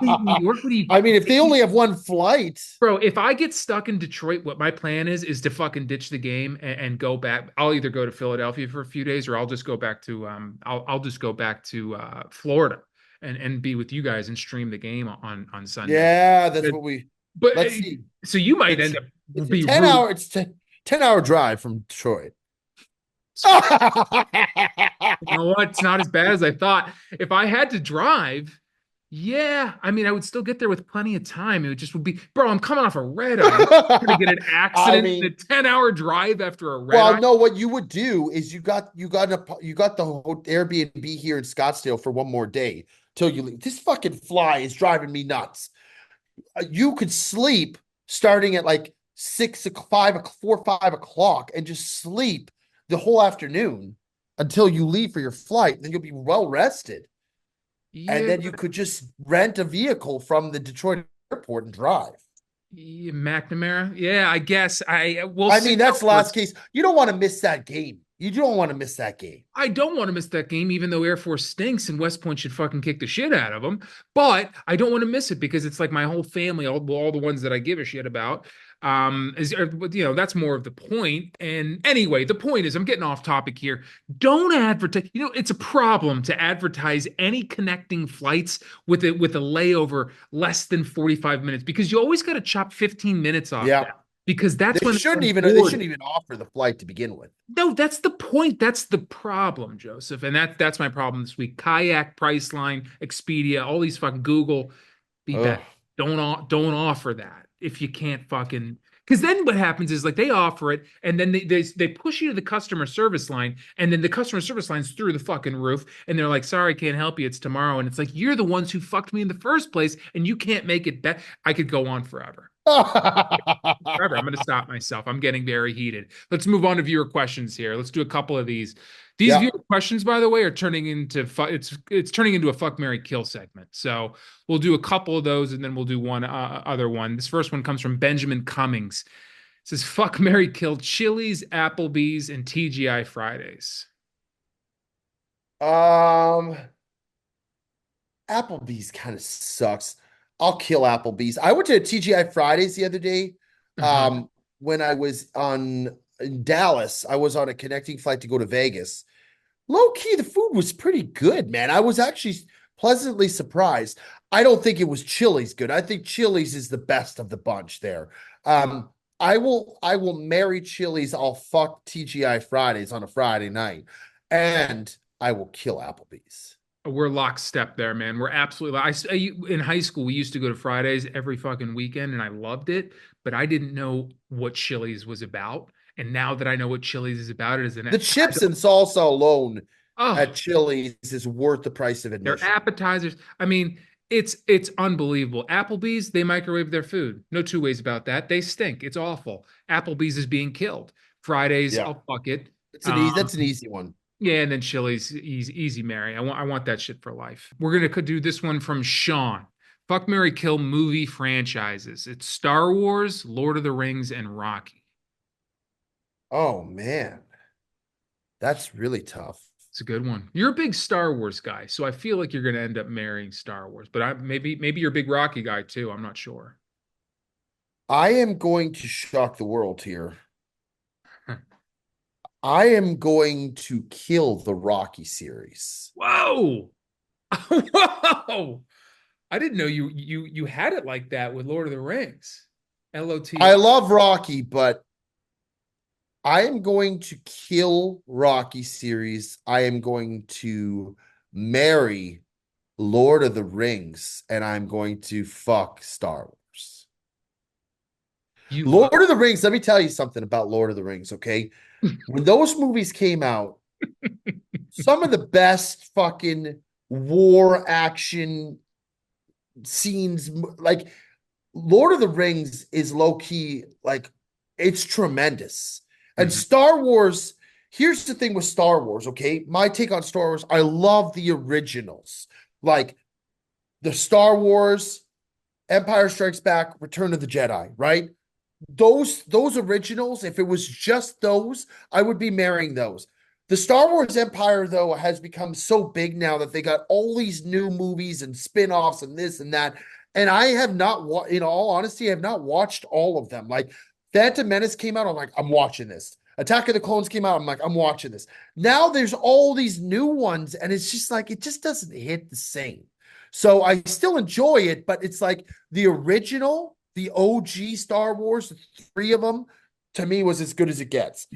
New I York. What are you mean, if they crazy? only have one flight, Bro, if I get stuck in Detroit, what my plan is to fucking ditch the game and go back. I'll either go to Philadelphia for a few days or I'll just go back to I'll just go back to Florida and be with you guys and stream the game on Sunday. yeah, that's But, what we but let's see. so you might It's end up will It's a be 10 rude. hour, it's 10-hour drive from Detroit. You know what? It's not as bad as I thought. If I had to drive, yeah, I mean, I would still get there with plenty of time. It would just would be, bro, I'm coming off a red eye. I'm gonna get an I accident in a mean, 10-hour drive after a red well, eye. no, what you would do is you got the whole Airbnb here in Scottsdale for one more day till you leave. This fucking fly is driving me nuts. You could sleep starting at like 5 o'clock and just sleep the whole afternoon until you leave for your flight. Then you'll be well rested. And Yeah, then you could just rent a vehicle from the Detroit airport and drive. yeah, McNamara. Yeah, I guess I we'll I see mean, how that's it works. last case. You don't want to miss that game. You don't want to miss that game. I don't want to miss that game, even though Air Force stinks and West Point should fucking kick the shit out of them. But I don't want to miss it because it's like my whole family, all the ones that I give a shit about. That's more of the point. And anyway, the point is, I'm getting off topic here. Don't advertise. It's a problem to advertise any connecting flights with a layover less than 45 minutes because you always got to chop 15 minutes off Yeah. that because that's They when shouldn't they're even they bored. shouldn't even offer the flight to begin with. No, that's the point. That's the problem, Joseph. And that's my problem this week. Kayak, Priceline, Expedia, all these fucking Google, be Ugh. better. Don't offer that if you can't fucking because then what happens is like they offer it and then they push you to the customer service line and then the customer service line's through the fucking roof and they're like, sorry, can't help you. It's tomorrow. And it's like you're the ones who fucked me in the first place and you can't make it better. I could go on forever. Forever. I'm going to stop myself. I'm getting very heated. Let's move on to viewer questions here. Let's do a couple of these. These Yeah. viewer questions, by the way, are turning into it's turning into a fuck Mary kill segment. So we'll do a couple of those, and then we'll do one other one. This first one comes from Benjamin Cummings. It says fuck Mary kill Chili's, Applebee's, and TGI Fridays. Um, Applebee's kind of sucks. I'll kill Applebee's. I went to TGI Fridays the other day. Uh-huh. When I was in Dallas, I was on a connecting flight to go to Vegas. Low key, the food was pretty good, man. I was actually pleasantly surprised. I don't think it was Chili's good. I think Chili's is the best of the bunch there. I will marry Chili's. I'll fuck TGI Fridays on a Friday night, and I will kill Applebee's. We're lockstep there, man. We're absolutely. In high school, we used to go to Fridays every fucking weekend, and I loved it. But I didn't know what Chili's was about. And now that I know what Chili's is about, it is an The chips and salsa alone oh, at Chili's is worth the price of their admission. appetizers. I mean, it's unbelievable. Applebee's, they microwave their food. No two ways about that. They stink. It's awful. Applebee's is being killed. Fridays, Yeah, I'll fuck it. that's an easy one. Yeah, and then Chili's easy Mary. I want that shit for life. We're gonna do this one from Sean. Fuck Mary Kill movie franchises. It's Star Wars, Lord of the Rings, and Rocky. Oh man, that's really tough. It's a good one. You're a big Star Wars guy, so I feel like you're gonna end up marrying Star Wars. But maybe you're a big Rocky guy too. I'm not sure. I am going to shock the world here. I am going to kill the Rocky series. Whoa! Whoa! I didn't know you had it like that with Lord of the Rings. I LOTR. love Rocky, but I am going to kill Rocky series. I am going to marry Lord of the Rings, and I'm going to fuck Star Wars. You love. Lord of the Rings, let me tell you something about Lord of the Rings, okay? When those movies came out, some of the best fucking war action scenes, like Lord of the Rings is low key, like it's tremendous. And Mhm. Star Wars, here's the thing with Star Wars, okay? My take on Star Wars, I love the originals, like the Star Wars, Empire Strikes Back, Return of the Jedi, right? Those originals, if it was just those, I would be marrying those. The Star Wars Empire, though, has become so big now that they got all these new movies and spin-offs and this and that. And I have not, in all honesty, I have not watched all of them. Like Phantom Menace came out, I'm like, I'm watching this. Attack of the Clones came out, I'm like, I'm watching this. Now there's all these new ones, and it's just like, it just doesn't hit the same. So I still enjoy it, but it's like the original the OG Star Wars, the three of them, to me was as good as it gets.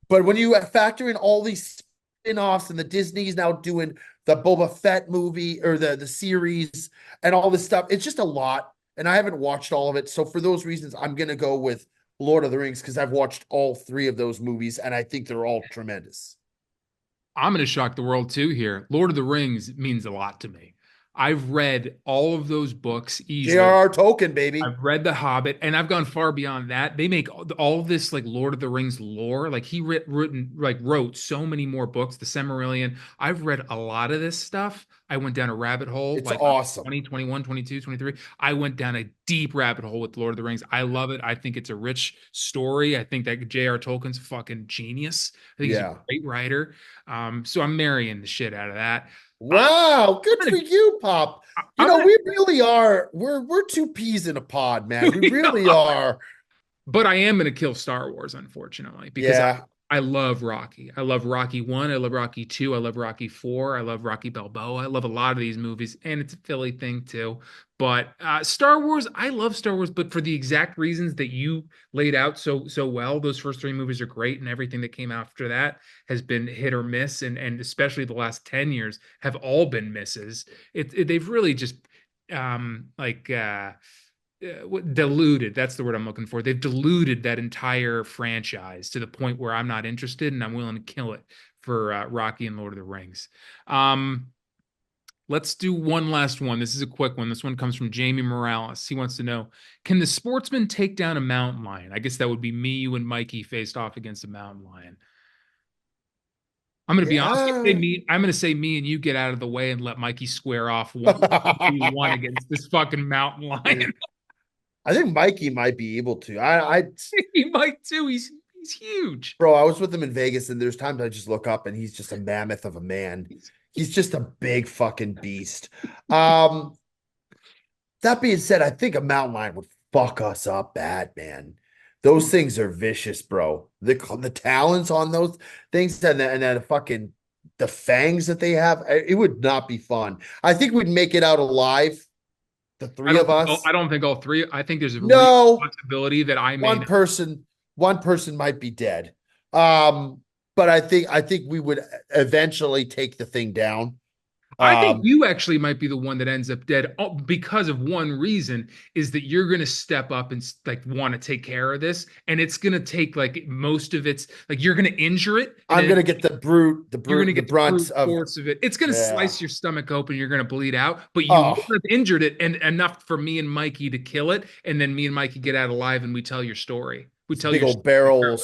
But when you factor in all these spin-offs and the Disney's now doing the Boba Fett movie or the series and all this stuff, it's just a lot. And I haven't watched all of it. So for those reasons, I'm gonna go with Lord of the Rings because I've watched all three of those movies and I think they're all tremendous. I'm going to shock the world too here. Lord of the Rings means a lot to me. I've read all of those books easily. J.R.R. Tolkien, baby. I've read The Hobbit, and I've gone far beyond that. They make all this like Lord of the Rings lore. Like he wrote so many more books. The Silmarillion. I've read a lot of this stuff. I went down a rabbit hole It's like awesome. 20, 21, 22, 23. I went down a deep rabbit hole with Lord of the Rings. I love it. I think it's a rich story. I think that J.R. Tolkien's a fucking genius. I think he's a Yeah. great writer. So I'm marrying the shit out of that. I'm, Wow, good I'm for gonna, you, Pop. You I'm know, gonna we really are. We're two peas in a pod, man. We really are. But I am going to kill Star Wars, unfortunately, because Yeah. I love Rocky. I love Rocky 1. I love Rocky 2. I love Rocky 4. I love Rocky Balboa. I love a lot of these movies, and it's a Philly thing too. But Star Wars, I love Star Wars, but for the exact reasons that you laid out so well. Those first three movies are great, and everything that came after that has been hit or miss, and especially the last 10 years have all been misses. They've really just like diluted. That's the word I'm looking for. They've diluted that entire franchise to the point where I'm not interested and I'm willing to kill it for Rocky and Lord of the Rings. Um, let's do one last one. This is a quick one. This one comes from Jamie Morales. He wants to know, can the Sportsmen take down a mountain lion? I guess that would be me, you, and Mikey faced off against a mountain lion. I'm going to be honest. Yeah. I'm going to say me and you get out of the way and let Mikey square off 1v1 against this fucking mountain lion. I think Mikey might be able to. I He might too. He's huge. bro, I was with him in Vegas and there's times I just look up and he's just a mammoth of a man. He's just a big fucking beast. Um, that being said, I think a mountain lion would fuck us up bad, man. Those things are vicious, bro. The talons on those things and then fucking the fangs that they have, it would not be fun. I think we'd make it out alive, the three of us. I don't think all three. I think there's a real No, possibility that I may one not. person, one person might be dead. But I think we would eventually take the thing down. I think Um, you actually might be the one that ends up dead because of one reason is that you're going to step up and like want to take care of this, and it's going to take like most of its like you're going to injure it, and I'm then gonna get the brute, you're going to the get the brunt brute of force of it. It's going to yeah. slice your stomach open. You're going to bleed out, but you will Oh, have injured it, and enough for me and Mikey to kill it, and then me and Mikey get out alive, and we tell your story. We this tell big your old story. barrel will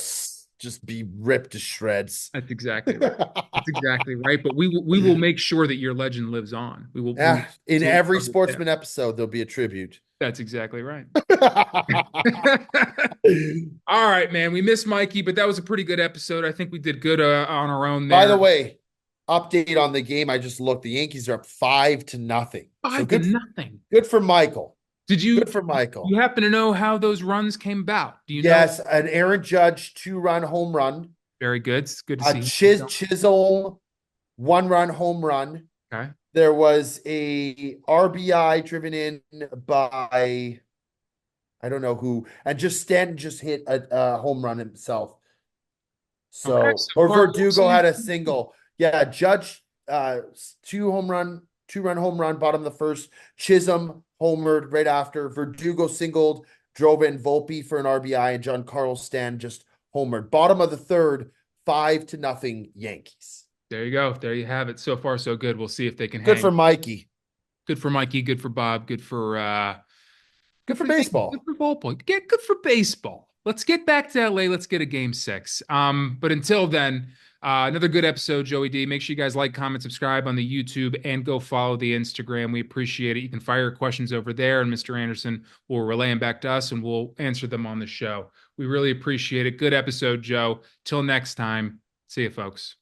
just be ripped to shreds. That's exactly right. That's exactly right. But we will make sure that your legend lives on. We will Yeah, in absolutely every cover that. sportsman episode, there'll be a tribute. That's exactly right. By All right, man. We missed Mikey, but that was a pretty good episode. I think we did good on our own there. the way, update on the game. I just looked. The Yankees are up 5-0. So Five to nothing. good for Michael. Did Good you for Michael. you happen to know how those runs came about? Do you know? Yes, an Aaron Judge 2-run home run. Very good. It's good to A see you. Chisholm 1-run home run. Okay. There was a RBI driven in by I don't know who, and just Stanton just hit a home run himself. Okay. So So or far, we'll Verdugo see. had a single. Yeah, Judge 2-run home run, bottom of the first. Chisholm homered right after. Verdugo singled, drove in Volpe for an RBI, and Giancarlo Stanton just homered. Bottom of the third, 5-0 Yankees. There you go. There you have it. So far, so good. We'll see if they can Good hang. for Mikey. Good for Mikey. Good for Bob. Good good for for the Yankees. Good baseball. for ballpoint. Get good for baseball. Let's get back to LA. Let's get a game six. But until then, another good episode, Joey D. Make sure you guys like, comment, subscribe on the YouTube, and go follow the Instagram. We appreciate it. You can fire your questions over there, and Mr. Anderson will relay them back to us, and we'll answer them on the show. We really appreciate it. Good episode, Joe. Till next time. See you, folks.